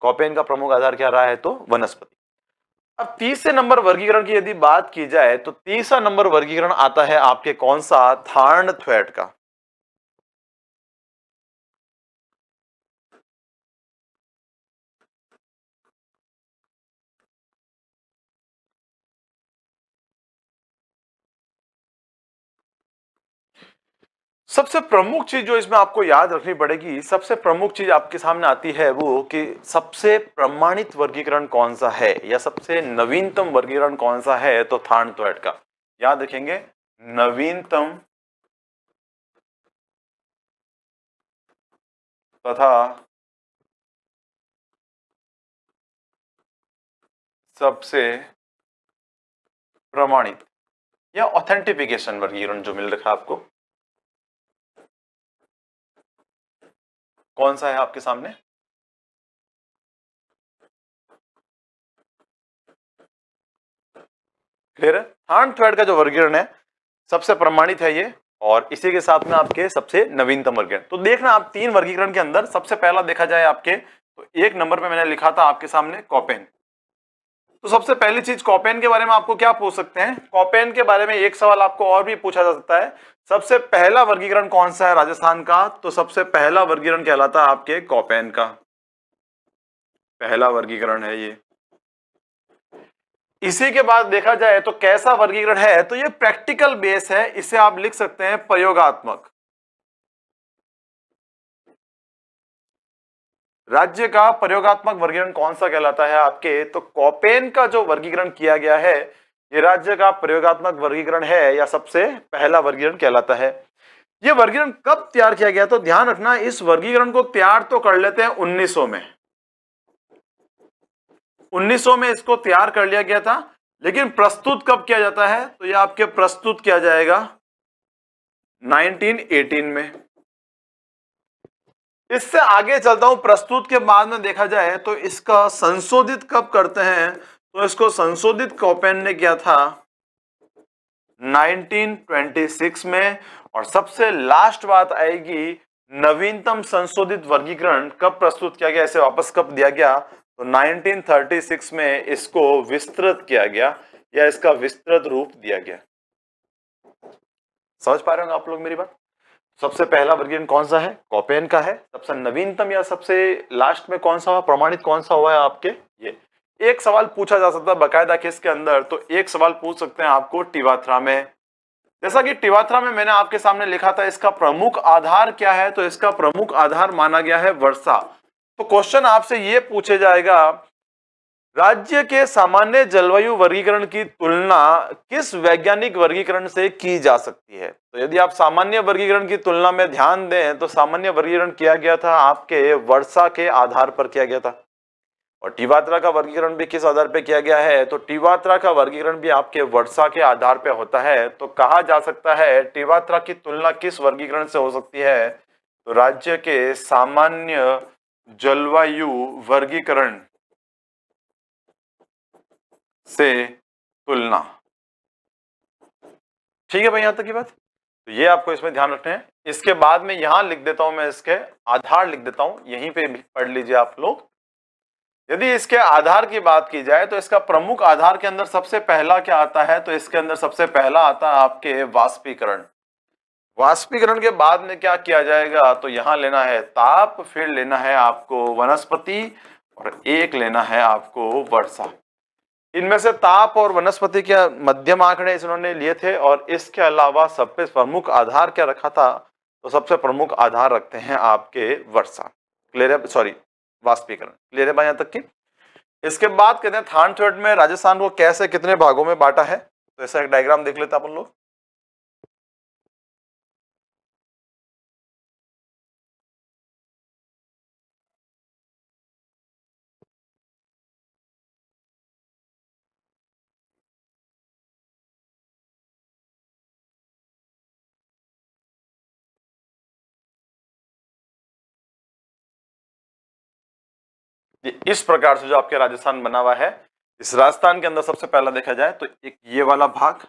कॉपेन का प्रमुख आधार क्या रहा है? तो वनस्पति। अब तीसरे नंबर वर्गीकरण की यदि बात की जाए तो तीसरा नंबर वर्गीकरण आता है आपके कौन सा? थार्नथ्वेट का। सबसे प्रमुख चीज जो इसमें आपको याद रखनी पड़ेगी, सबसे प्रमुख चीज आपके सामने आती है वो कि सबसे प्रमाणित वर्गीकरण कौन सा है, या सबसे नवीनतम वर्गीकरण कौन सा है? तो थार्नथ्वेट का। याद रखेंगे, नवीनतम तथा सबसे प्रमाणित या ऑथेंटिफिकेशन वर्गीकरण जो मिल रखा है आपको, कौन सा है आपके सामने? क्लियर है? थान थ्रेड का जो वर्गीकरण है सबसे प्रमाणित है ये, और इसी के साथ में आपके सबसे नवीनतम वर्गीकरण। तो देखना आप 3 वर्गीकरण के अंदर सबसे पहला देखा जाए आपके, तो 1 नंबर पे मैंने लिखा था आपके सामने कॉपेन। तो सबसे पहली चीज कॉपेन के बारे में आपको क्या पूछ सकते हैं? कॉपेन के बारे में एक सवाल आपको और भी पूछा जा सकता है, सबसे पहला वर्गीकरण कौन सा है राजस्थान का? तो सबसे पहला वर्गीकरण कहलाता है आपके कॉपेन का, पहला वर्गीकरण है ये। इसी के बाद देखा जाए तो कैसा वर्गीकरण है, तो ये प्रैक्टिकल बेस है, इसे आप लिख सकते हैं प्रयोगात्मक। राज्य का प्रयोगात्मक वर्गीकरण कौन सा कहलाता है आपके? तो कॉपेन का जो वर्गीकरण किया गया है ये राज्य का प्रयोगात्मक वर्गीकरण है या सबसे पहला वर्गीकरण कहलाता है। ये वर्गीकरण कब तैयार किया गया? तो ध्यान रखना इस वर्गीकरण को तैयार तो कर लेते हैं 1900 में, 1900 में इसको तैयार कर लिया गया था, लेकिन प्रस्तुत कब किया जाता है? तो ये आपके प्रस्तुत किया जाएगा 1918 में। इससे आगे चलता हूं, प्रस्तुत के बाद में देखा जाए तो इसका संशोधित कब करते हैं? तो इसको संशोधित कॉपेन ने किया था 1926 में। और सबसे लास्ट बात आएगी, नवीनतम संशोधित वर्गीकरण कब प्रस्तुत किया गया, इसे वापस कब दिया गया? तो 1936 में इसको विस्तृत किया गया या इसका विस्तृत रूप दिया गया। समझ पा रहे होंगे आप लोग मेरी बात? सबसे पहला वर्गीकरण कौन सा है? कॉपेन का है। सबसे नवीनतम या सबसे लास्ट में कौन सा हुआ, प्रमाणित कौन सा हुआ है आपके? ये एक सवाल पूछा जा सकता है बकायदा किसके अंदर, तो एक सवाल पूछ सकते हैं आपको टिवात्रा में। जैसा कि टिवात्रा में मैंने आपके सामने लिखा था, इसका प्रमुख आधार क्या है? तो इसका प्रमुख आधार माना गया है वर्षा। तो क्वेश्चन आपसे ये पूछे जाएगा, राज्य के सामान्य जलवायु वर्गीकरण की तुलना किस वैज्ञानिक वर्गीकरण से की जा सकती है? तो यदि आप सामान्य वर्गीकरण की तुलना में ध्यान दें तो सामान्य वर्गीकरण किया गया था आपके वर्षा के आधार पर किया गया था। और टिवात्रा का वर्गीकरण भी किस आधार पर किया गया है? तो टिवात्रा का वर्गीकरण भी आपके वर्षा के आधार पर होता है। तो कहा जा सकता है टिवात्रा की तुलना किस वर्गीकरण से हो सकती है? तो राज्य के सामान्य जलवायु वर्गीकरण से तुलना। ठीक है भाई, यहां तक की बात? तो ये आपको इसमें ध्यान रखना है। इसके बाद में यहां लिख देता हूं, मैं इसके आधार लिख देता हूं, यहीं पे पढ़ लीजिए आप लोग। यदि इसके आधार की बात की जाए तो इसका प्रमुख आधार के अंदर सबसे पहला क्या आता है? तो इसके अंदर सबसे पहला आता है आपके वाष्पीकरण। वाष्पीकरण के बाद में क्या किया जाएगा? तो यहां लेना है ताप, फिर लेना है आपको वनस्पति, और एक लेना है आपको वर्षा। इनमें से ताप और वनस्पति के मध्यम आंकड़े इन्होंने लिए थे, और इसके अलावा सबसे प्रमुख आधार क्या रखा था? तो सबसे प्रमुख आधार रखते हैं आपके वर्षा। क्लियर है? सॉरी, वाष्पीकरण। क्लियर है भाई यहां तक की? इसके बाद कहते हैं थान थ्रेड में राजस्थान को कैसे कितने भागों में बांटा है? तो ऐसा एक डायग्राम देख लेते हैं अपन लोग। इस प्रकार से जो आपके राजस्थान बना हुआ है, इस राजस्थान के अंदर सबसे पहला देखा जाए तो एक ये वाला भाग,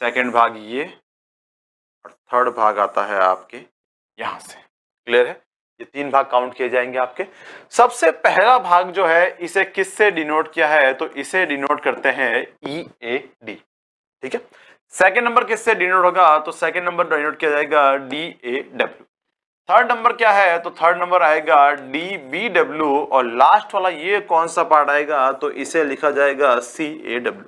सेकंड भाग ये, और थर्ड भाग आता है आपके यहां से। क्लियर है? ये 3 भाग काउंट किए जाएंगे आपके। सबसे पहला भाग जो है इसे किससे डिनोट किया है? तो इसे डिनोट करते हैं EAD। ठीक है। सेकंड नंबर किससे डिनोट होगा? तो सेकंड नंबर डिनोट किया जाएगा DAW। थर्ड नंबर क्या है? तो थर्ड नंबर आएगा DBW, और लास्ट वाला ये कौन सा पार्ट आएगा? तो इसे लिखा जाएगा CAW।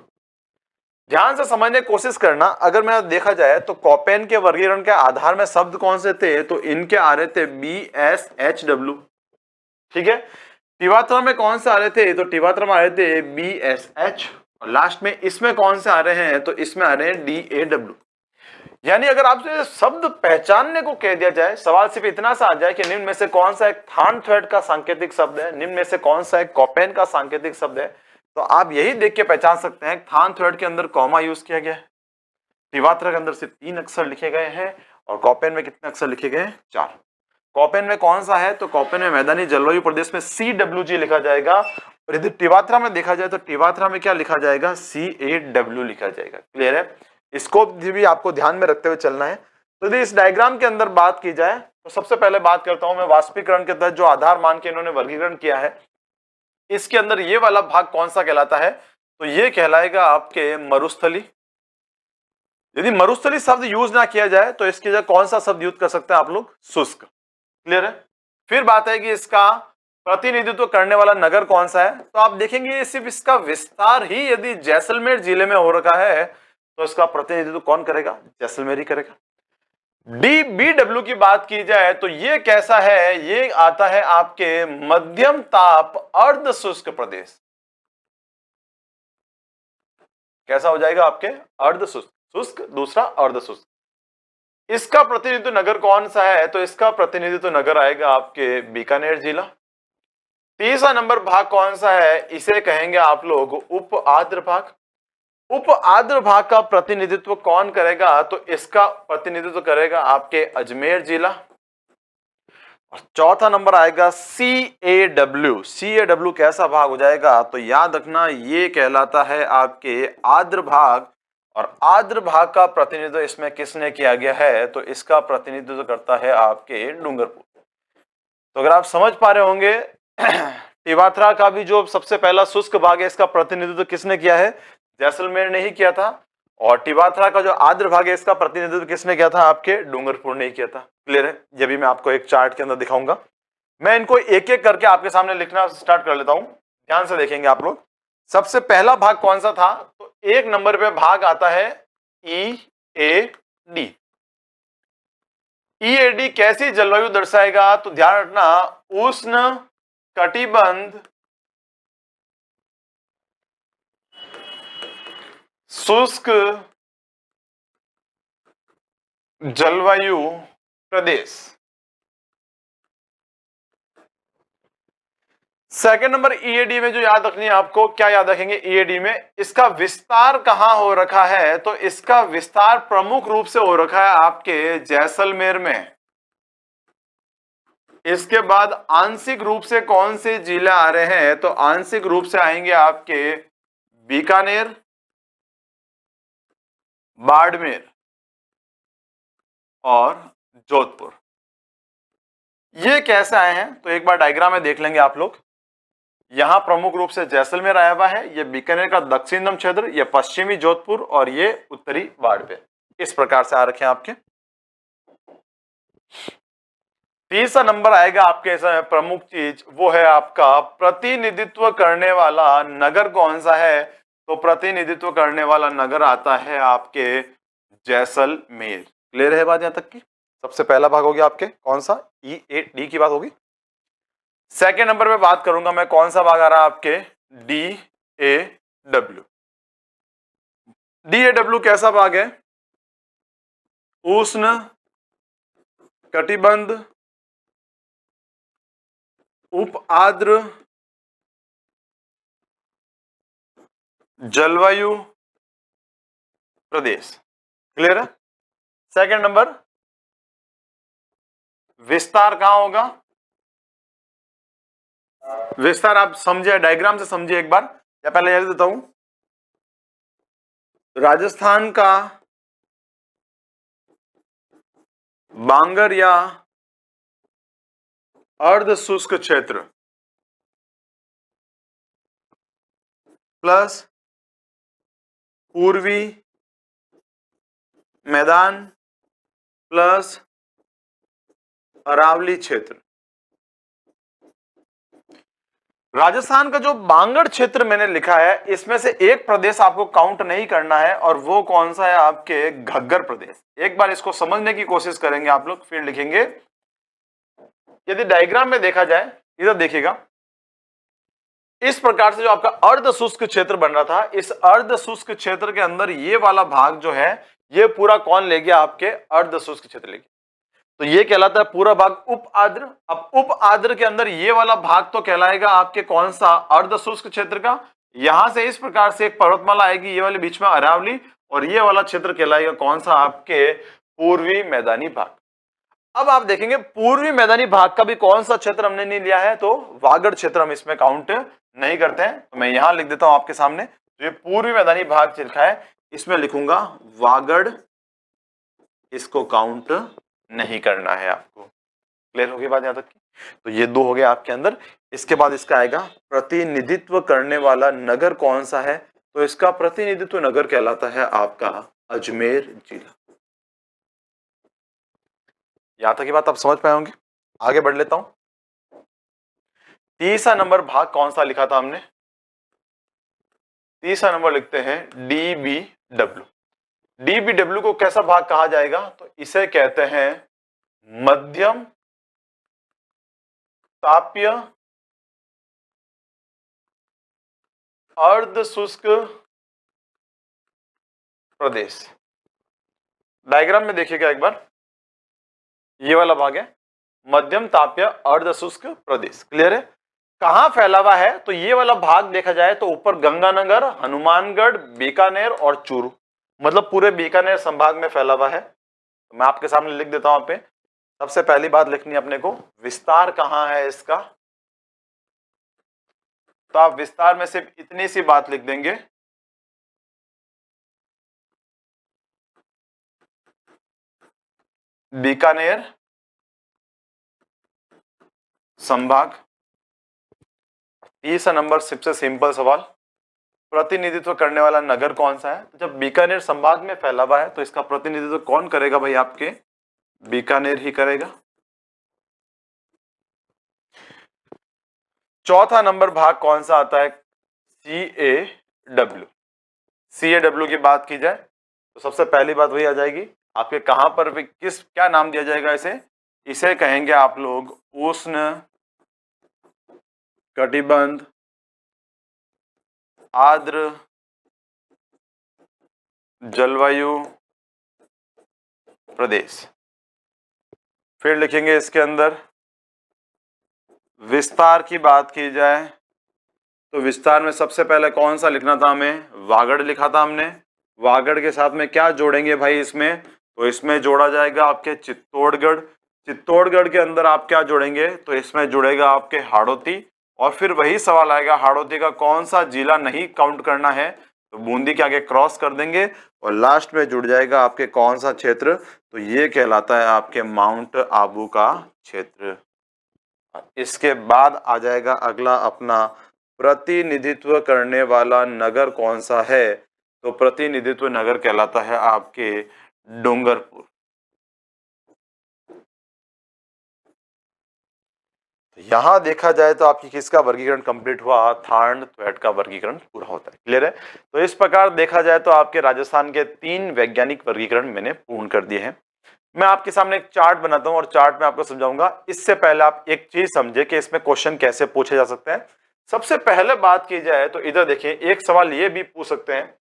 ध्यान से समझने की कोशिश करना। अगर मैं देखा जाए तो कॉपेन के वर्गीकरण के आधार में शब्द कौन से थे? तो इनके आ रहे थे BSHW। ठीक है। टिवात्रा में कौन से आ रहे थे? तो टिवात्रा में आ रहे थे BSH, और लास्ट में इसमें कौन से आ रहे हैं? तो इसमें आ रहे हैं DAW। यानी अगर आपसे शब्द पहचानने को कह दिया जाए, सवाल सिर्फ इतना सा आ जाए कि निम्न में से कौन सा एक थान थ्रेड का सांकेतिक शब्द है, निम्न में से कौन सा एक कॉपेन का सांकेतिक शब्द है, तो आप यही देख के पहचान सकते हैं थान थ्रेड के अंदर कॉमा यूज किया गया है, टिवात्रा के अंदर सिर्फ 3 अक्षर लिखे गए हैं, और कॉपेन में कितने अक्षर लिखे गए हैं? 4। कॉपेन में कौन सा है? तो कॉपेन में मैदानी जलवायु प्रदेश में CWG लिखा जाएगा, और यदि टिवात्रा में देखा जाए तो टिवात्रा में क्या लिखा जाएगा, CAW लिखा जाएगा। क्लियर है, इसको भी आपको ध्यान में रखते हुए चलना है। तो यदि इस डायग्राम के अंदर बात की जाए तो सबसे पहले बात करता हूं मैं वाष्पीकरण के तहत जो आधार मान के इन्होंने वर्गीकरण किया है, इसके अंदर ये वाला भाग कौन सा कहलाता है, तो ये कहलाएगा आपके मरुस्थली। यदि मरुस्थली शब्द यूज ना किया जाए तो इसकी जगह कौन सा शब्द यूज कर सकते हैं आप लोग, शुष्क। क्लियर है। फिर बात है कि इसका प्रतिनिधित्व करने वाला नगर कौन सा है, तो आप देखेंगे सिर्फ इसका विस्तार ही यदि जैसलमेर जिले में हो रखा है तो इसका प्रतिनिधित्व कौन करेगा, जैसलमेर ही करेगा। DBW की बात की जाए तो ये कैसा है, ये आता है आपके मध्यम ताप अर्ध शुष्क प्रदेश। कैसा हो जाएगा आपके, अर्ध शुष्क, शुष्क दूसरा अर्ध शुष्क। इसका प्रतिनिधित्व नगर कौन सा है, तो इसका प्रतिनिधित्व नगर आएगा आपके बीकानेर जिला। तीसरा नंबर भाग कौन सा है, इसे कहेंगे आप लोग उप आर्द्र भाग। उप आर्द्र भाग का प्रतिनिधित्व कौन करेगा, तो इसका प्रतिनिधित्व करेगा आपके अजमेर जिला। और चौथा नंबर आएगा CAW। CAW कैसा भाग हो जाएगा, तो याद रखना ये कहलाता है आपके आर्द्र भाग, और आर्द्र भाग का प्रतिनिधित्व इसमें किसने किया गया है, तो इसका प्रतिनिधित्व करता है आपके डूंगरपुर। तो अगर आप समझ पा रहे होंगे टिवात्रा का भी जो सबसे पहला शुष्क भाग है इसका प्रतिनिधित्व किसने किया है, जैसलमेर ने ही किया था। और टिवात्रा का जो आर्द्र भाग है इसका प्रतिनिधित्व किसने किया था, आपके डूंगरपुर ने ही किया था। क्लियर है, ये भी मैं आपको एक चार्ट के अंदर दिखाऊंगा। मैं इनको एक एक करके आपके सामने लिखना स्टार्ट कर लेता हूं, ध्यान से देखेंगे आप लोग। सबसे पहला भाग कौन सा था, तो एक नंबर पे भाग आता है EAD। EAD कैसी जलवायु दर्शाएगा, तो ध्यान रखना उष्ण कटिबंध शुष्क जलवायु प्रदेश। सेकंड नंबर EAD में जो याद रखनी है आपको, क्या याद रखेंगे EAD में, इसका विस्तार कहां हो रखा है, तो इसका विस्तार प्रमुख रूप से हो रखा है आपके जैसलमेर में। इसके बाद आंशिक रूप से कौन से जिले आ रहे हैं, तो आंशिक रूप से आएंगे आपके बीकानेर, बाड़मेर और जोधपुर। ये कैसे आए हैं, तो एक बार डायग्राम में देख लेंगे आप लोग। यहां प्रमुख रूप से जैसलमेर आया हुआ है, ये बीकानेर का दक्षिणतम क्षेत्र, ये पश्चिमी जोधपुर और ये उत्तरी बाड़मेर, इस प्रकार से आ रखे हैं आपके। तीसरा नंबर आएगा आपके प्रमुख चीज, वो है आपका प्रतिनिधित्व करने वाला नगर कौन सा है, तो प्रतिनिधित्व करने वाला नगर आता है आपके जैसलमेर। क्लियर है बात यहां तक की। सबसे पहला भाग हो गया आपके कौन सा, EAD की बात होगी। सेकेंड नंबर पे बात करूंगा मैं, कौन सा भाग आ रहा है आपके, DAW। DAW कैसा भाग है, उष्ण कटिबंध उप आर्द्र जलवायु प्रदेश। क्लियर है। सेकंड नंबर विस्तार कहां होगा, विस्तार आप समझे, डायग्राम से समझिए एक बार, या पहले यह देता हूं, राजस्थान का बांगर या अर्ध शुष्क क्षेत्र प्लस पूर्वी मैदान प्लस अरावली क्षेत्र। राजस्थान का जो बांगड़ क्षेत्र मैंने लिखा है, इसमें से एक प्रदेश आपको काउंट नहीं करना है, और वो कौन सा है, आपके घग्गर प्रदेश। एक बार इसको समझने की कोशिश करेंगे आप लोग, फिर लिखेंगे। यदि डायग्राम में देखा जाए, इधर देखिएगा, इस प्रकार से जो आपका अर्ध शुष्क क्षेत्र बन रहा था, इस अर्ध शुष्क क्षेत्र के अंदर ये वाला भाग जो है, ये पूरा कौन ले गया, आपके अर्ध शुष्क क्षेत्र ले गया। तो ये कहलाता है पूरा भाग उप आर्द्र। अब उप आर्द्र के अंदर ये वाला भाग तो कहलाएगा आपके कौन सा, अर्ध शुष्क क्षेत्र का। यहां से इस प्रकार से एक पर्वतमाला आएगी, ये वाले बीच में अरावली, और ये वाला क्षेत्र कहलाएगा कौन सा, आपके पूर्वी मैदानी भाग। अब आप देखेंगे पूर्वी मैदानी भाग का भी कौन सा क्षेत्र हमने नहीं लिया है, तो वागड़ क्षेत्र हम इसमें काउंट नहीं करते हैं। तो मैं यहां लिख देता हूं आपके सामने, तो ये पूर्वी मैदानी भाग लिखा है, इसमें लिखूंगा वागड़, इसको काउंट नहीं करना है आपको। क्लियर हो गई बात यहां तक की? तो ये दो हो गया आपके अंदर। इसके बाद इसका आएगा प्रतिनिधित्व करने वाला नगर कौन सा है, तो इसका प्रतिनिधित्व नगर कहलाता है आपका अजमेर जिला। यहां तक की बात आप समझ पाए होंगे। आगे बढ़ लेता हूं। तीसरा नंबर भाग कौन सा लिखा था हमने, तीसरा नंबर लिखते हैं डीबीडब्ल्यू। डीबीडब्ल्यू को कैसा भाग कहा जाएगा, तो इसे कहते हैं मध्यम तापीय अर्ध शुष्क प्रदेश। डायग्राम में देखिएगा एक बार, ये वाला भाग है मध्यम तापीय अर्ध शुष्क प्रदेश। क्लियर है? कहां फैला हुआ है, तो ये वाला भाग देखा जाए तो ऊपर गंगानगर, हनुमानगढ़, बीकानेर और चूरू, मतलब पूरे बीकानेर संभाग में फैला हुआ है। तो मैं आपके सामने लिख देता हूं। यहाँ पे सबसे पहली बात लिखनी है अपने को, विस्तार कहां है इसका, तो आप विस्तार में सिर्फ इतनी सी बात लिख देंगे, बीकानेर संभाग। तीसरा नंबर सबसे सिंपल सवाल, प्रतिनिधित्व करने वाला नगर कौन सा है, तो जब बीकानेर संभाग में फैला हुआ है तो इसका प्रतिनिधित्व कौन करेगा भाई, आपके बीकानेर ही करेगा। चौथा नंबर भाग कौन सा आता है, CAW। CAW की बात की जाए तो सबसे पहली बात वही आ जाएगी आपके, कहां पर भी किस क्या नाम दिया जाएगा इसे, इसे कहेंगे आप लोग उष्ण कटिबंध आर्द्र जलवायु प्रदेश। फिर लिखेंगे इसके अंदर, विस्तार की बात की जाए तो विस्तार में सबसे पहले कौन सा लिखना था हमें, वागड़ लिखा था हमने। वागड़ के साथ में क्या जोड़ेंगे भाई इसमें, तो इसमें जोड़ा जाएगा आपके चित्तौड़गढ़। चित्तौड़गढ़ के अंदर आप क्या जोड़ेंगे, तो इसमें जुड़ेगा आपके हाड़ौती। और फिर वही सवाल आएगा, हाड़ौती का कौन सा जिला नहीं काउंट करना है, तो बूंदी के आगे क्रॉस कर देंगे। और लास्ट में जुड़ जाएगा आपके कौन सा क्षेत्र, तो ये कहलाता है आपके माउंट आबू का क्षेत्र। इसके बाद आ जाएगा अगला अपना, प्रतिनिधित्व करने वाला नगर कौन सा है, तो प्रतिनिधित्व नगर कहलाता है आपके डूंगरपुर। तो यहां देखा जाए तो आपकी किसका वर्गीकरण कंप्लीट हुआ, थार्ड थ्वेट का वर्गीकरण पूरा होता है। क्लियर है? तो इस प्रकार देखा जाए तो आपके राजस्थान के 3 वैज्ञानिक वर्गीकरण मैंने पूर्ण कर दिए हैं। मैं आपके सामने एक चार्ट बनाता हूं और चार्ट में आपको समझाऊंगा। इससे पहले आप एक चीज समझे कि इसमें क्वेश्चन कैसे पूछे जा सकते हैं। सबसे पहले बात की जाए तो इधर देखिए, एक सवाल ये भी पूछ सकते हैं,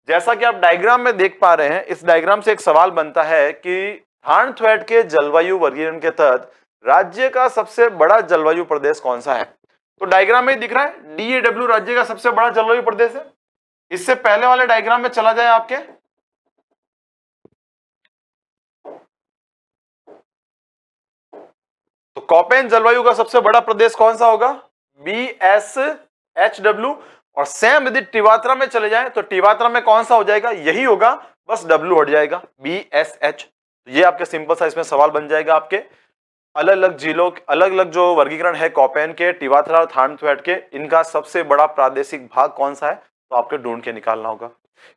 जैसा कि आप डायग्राम में देख पा रहे हैं, इस डायग्राम से एक सवाल बनता है कि थार्न-थ्वेट के जलवायु वर्गीकरण के तहत राज्य का सबसे बड़ा जलवायु प्रदेश कौन सा है। तो डायग्राम में दिख रहा है DAW राज्य का सबसे बड़ा जलवायु प्रदेश है। इससे पहले वाले डायग्राम में चला जाए आपके, तो कोपेन जलवायु का सबसे बड़ा प्रदेश कौन सा होगा, BSHW। और सेम यदि टिवात्रा में चले जाएं तो टिवात्रा में कौन सा हो जाएगा, यही होगा, बस W हट जाएगा, BSH। ये आपके सिंपल सा इसमें सवाल बन जाएगा आपके। अलग अलग जिलों, अलग अलग जो वर्गीकरण है कोपेन के, टिवात्रा और थार्न-थ्वेट के, इनका सबसे बड़ा प्रादेशिक भाग कौन सा है, तो आपको ढूंढ के निकालना होगा।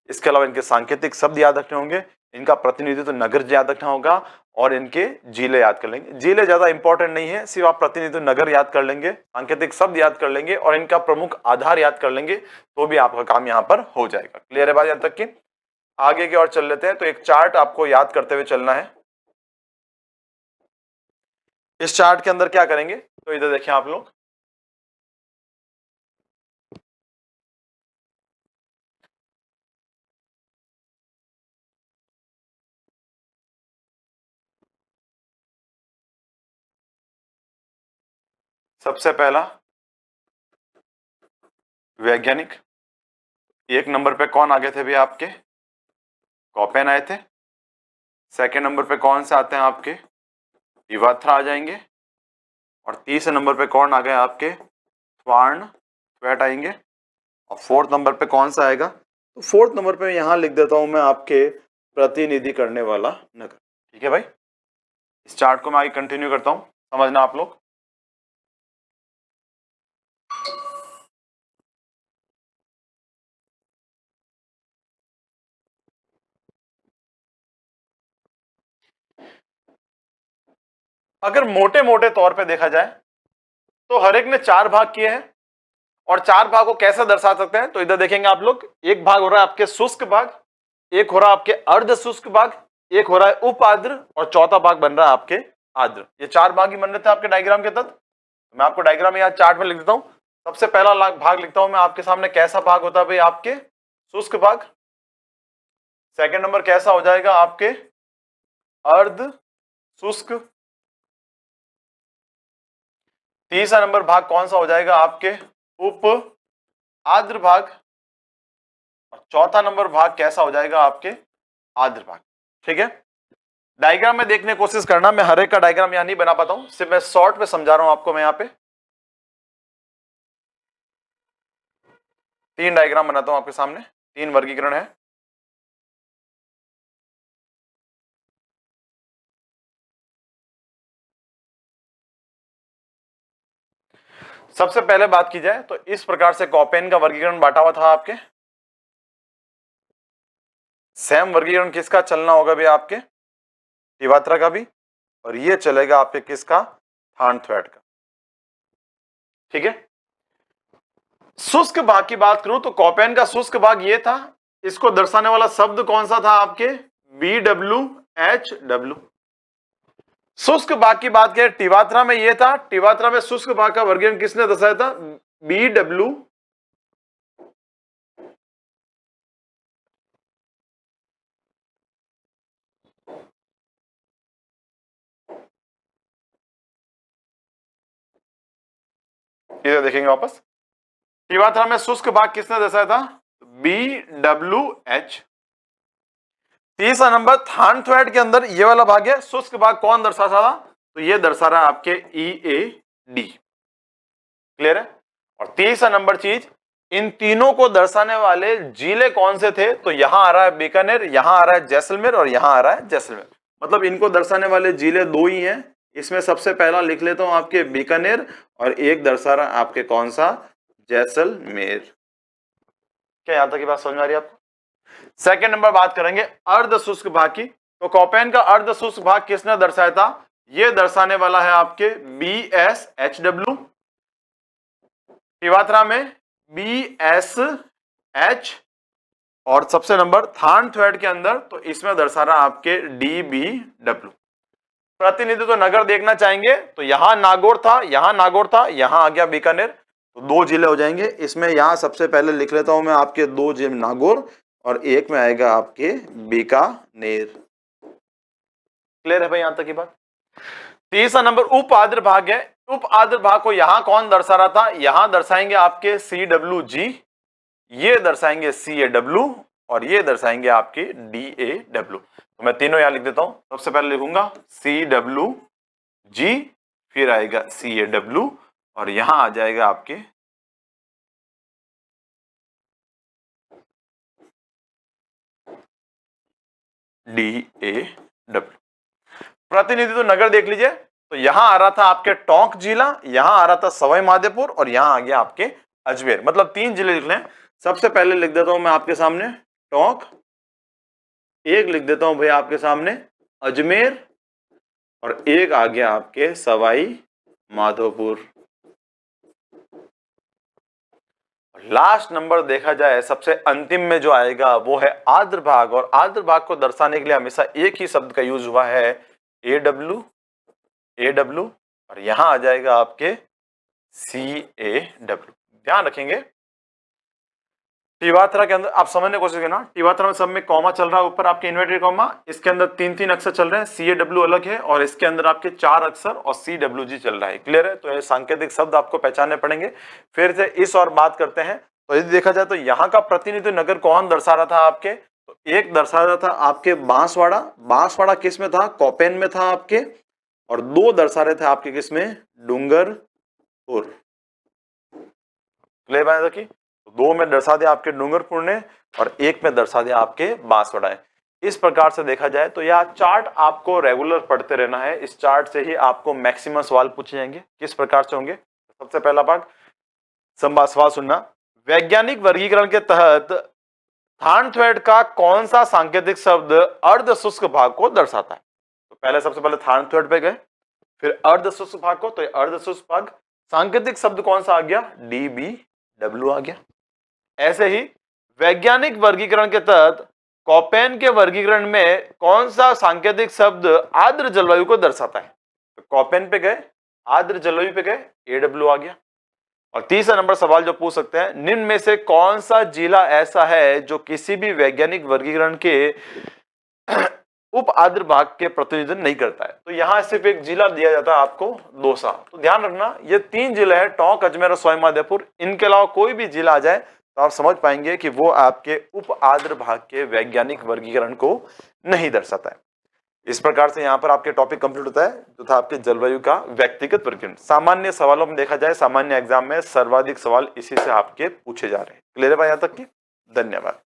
इसके अलावा इनके सांकेतिक शब्द याद रखने होंगे, इनका प्रतिनिधित्व नगर याद रखना होगा और इनके जिले याद कर लेंगे। जिले ज्यादा इंपॉर्टेंट नहीं है, सिर्फ आप प्रतिनिधित्व नगर याद कर लेंगे, सांकेतिक शब्द याद कर लेंगे और इनका प्रमुख आधार याद कर लेंगे, तो भी आपका काम यहां पर हो जाएगा। क्लियर है बात यहां तक की? आगे की ओर चल लेते हैं। तो एक चार्ट आपको याद करते हुए चलना है। इस चार्ट के अंदर क्या करेंगे, तो इधर देखिए आप लोग, सबसे पहला वैज्ञानिक, 1 नंबर पे कौन आगे थे भी आपके, कोपेन आए थे। सेकंड नंबर पे कौन से आते हैं आपके, टिवात्रा आ जाएंगे, और तीसरे नंबर पे कौन आ गए आपके, थ्वार्न थ्वेट आएंगे, और फोर्थ नंबर पे कौन सा आएगा, तो फोर्थ नंबर पे यहां लिख देता हूं मैं आपके प्रतिनिधि करने वाला नगर। ठीक है भाई, इस चार्ट को मैं आगे कंटिन्यू करता हूं, समझना आप लोग। अगर मोटे मोटे तौर पे देखा जाए तो हर एक ने 4 भाग किए हैं, और 4 भाग को कैसे दर्शा सकते हैं, तो इधर देखेंगे आप लोग, एक भाग हो रहा है आपके शुष्क भाग, एक हो रहा है आपके अर्ध शुष्क भाग, एक हो रहा है उप आर्द्र, और चौथा भाग बन रहा है आपके आर्द्र। ये 4 भाग ही बन रहे थे आपके डायग्राम के तहत। मैं आपको डायग्राम यहाँ चार्ट में लिख देता हूं। सबसे पहला भाग लिखता हूं मैं आपके सामने, कैसा भाग होता है भाई, आपके शुष्क भाग। सेकंड नंबर कैसा हो जाएगा, आपके अर्ध शुष्क। तीसरा नंबर भाग कौन सा हो जाएगा, आपके उप आर्द्र भाग, और चौथा नंबर भाग कैसा हो जाएगा, आपके आर्द्र भाग। ठीक है, डायग्राम में देखने की कोशिश करना, मैं हर एक का डायग्राम यहां नहीं बना पाता हूं, सिर्फ मैं शॉर्ट में समझा रहा हूं आपको। मैं यहां पे 3 डायग्राम बनाता हूं आपके सामने, 3 वर्गीकरण है। सबसे पहले बात की जाए तो इस प्रकार से कॉपेन का वर्गीकरण बांटा हुआ था आपके। सेम वर्गीकरण किसका चलना होगा भी, आपके टिवात्रा का भी, और ये चलेगा आपके किसका, थान थ्वेट का। ठीक है, शुष्क भाग की बात करूं तो कॉपेन का शुष्क भाग ये था, इसको दर्शाने वाला शब्द कौन सा था, आपके BWHW। शुष्क भाग की बात करें टिवात्रा में ये था, टिवात्रा में शुष्क भाग का वर्गीकरण किसने दर्शाया था, BW इधर देखेंगे वापस, टिवात्रा में शुष्क भाग किसने दर्शाया था, BWH। तीसरा नंबर थान थ्वेट के अंदर ये वाला भाग है, शुष्क भाग कौन दर्शा रहा था, तो ये दर्शा रहा है आपके EAD। क्लियर है। और तीसरा नंबर चीज, इन तीनों को दर्शाने वाले जिले कौन से थे, तो यहां आ रहा है बीकानेर, यहां आ रहा है जैसलमेर, और यहां आ रहा है जैसलमेर। मतलब इनको दर्शाने वाले जिले 2 ही हैं। इसमें सबसे पहला लिख लेता हूं आपके बीकानेर, और एक दर्शा रहा है आपके कौन सा, जैसलमेर। क्या यहां तक की बात समझ में आ रही है आपको। सेकेंड नंबर बात करेंगे अर्ध शुष्क भाग की, तो कॉपेन का अर्ध शुष्क भाग किसने दर्शाया था, यह दर्शाने वाला है आपके BSHW। टिवात्रा में BSH, और सबसे नंबर थान थ्वेट के अंदर तो इसमें दर्शा रहा आपके DBW। प्रतिनिधित्व तो नगर देखना चाहेंगे तो यहां नागौर था, यहां नागौर था, यहां आ गया बीकानेर, तो 2 जिले हो जाएंगे। इसमें यहां सबसे पहले लिख लेता हूं मैं आपके 2 जिले नागौर, और एक में आएगा आपके बीकानेर। क्लियर है भाई यहां तक की बात। तीसरा नंबर उप आर्द्र भाग है, उप आर्द्र भाग को यहां कौन दर्शा रहा था, यहां दर्शाएंगे आपके CWG, ये दर्शाएंगे CAW, और ये दर्शाएंगे आपके DAW। तो मैं तीनों यहां लिख देता हूं। सबसे पहले लिखूंगा CWG, फिर आएगा CAW, और यहां आ जाएगा आपके DAW। प्रतिनिधित्व तो नगर देख लीजिए, तो यहां आ रहा था आपके टोंक जिला, यहां आ रहा था सवाई माधोपुर, और यहां आ गया आपके अजमेर। मतलब 3 जिले लिख लें। सबसे पहले लिख देता हूं मैं आपके सामने टोंक, एक लिख देता हूं भाई आपके सामने अजमेर, और एक आ गया आपके सवाई माधोपुर। लास्ट नंबर देखा जाए सबसे अंतिम में जो आएगा वो है आर्द्र भाग, और आर्द्र भाग को दर्शाने के लिए हमेशा एक ही शब्द का यूज हुआ है AW, और यहां आ जाएगा आपके CAW। ध्यान रखेंगे टिवात्रा के अंदर आप समझने की कोशिश करना, टिवात्रा में सब में कॉमा चल रहा है ऊपर आपके इन्वर्टेड कॉमा, इसके अंदर 3-3 अक्षर चल रहे हैं, CAW अलग है, और इसके अंदर आपके 4 अक्षर और CWG चल रहा है। क्लियर है। तो ये सांकेतिक शब्द आपको पहचानने पड़ेंगे। फिर से इस और बात करते हैं, तो यदि देखा जाए तो यहाँ का प्रतिनिधित्व नगर कौन दर्शा रहा था आपके, तो एक दर्शा रहा था आपके बांसवाड़ा। बांसवाड़ा किस में था, कॉपेन में था आपके, और 2 दर्शा रहे थे आपके किसमें, डूंगरपुर। क्लियर बात है कि 2 में दर्शा दिया आपके डूंगरपुर ने और 1 में दर्शा दिया आपके बांसवाड़ा है। इस प्रकार से देखा जाए तो यह चार्ट आपको रेगुलर पढ़ते रहना है। इस चार्ट से ही आपको मैक्सिमम सवाल पूछे जाएंगे। किस प्रकार से होंगे, सबसे पहला भाग सवाल सुनना, वैज्ञानिक वर्गीकरण के तहत थार्नथ्वेड का कौन सा सांकेतिक शब्द अर्ध शुष्क भाग को दर्शाता है। तो पहले सबसे पहले थार्नथ्वेड पे गए, फिर अर्ध शुष्क भाग को, तो अर्ध शुष्क भाग सांकेतिक शब्द कौन सा आ गया, DBW आ गया। ऐसे ही वैज्ञानिक वर्गीकरण के तहत कोपेन के वर्गीकरण में कौन सा सांकेतिक शब्द आर्द्र जलवायु को दर्शाता है। तो कोपेन पे गए, आर्द्र जलवायु पे गए, AW आ गया। और तीसरा नंबर सवाल जो पूछ सकते हैं, निम्न में से कौन सा जिला ऐसा है जो किसी भी वैज्ञानिक वर्गीकरण के उप आर्द्र भाग के प्रतिनिधित्व नहीं करता है। तो यहां सिर्फ एक जिला दिया जाता है आपको, दौसा। तो ध्यान रखना ये 3 जिले हैं, टोंक, अजमेर और सवाई माधोपुर। इनके अलावा कोई भी जिला आ जाए तो आप समझ पाएंगे कि वो आपके उप आर्द्र भाग के वैज्ञानिक वर्गीकरण को नहीं दर्शाता है। इस प्रकार से यहाँ पर आपके टॉपिक कंप्लीट होता है, जो था आपके जलवायु का व्यक्तिगत वर्गीकरण। सामान्य सवालों में देखा जाए, सामान्य एग्जाम में सर्वाधिक सवाल इसी से आपके पूछे जा रहे हैं। क्लियर है भाई यहाँ तक की? धन्यवाद।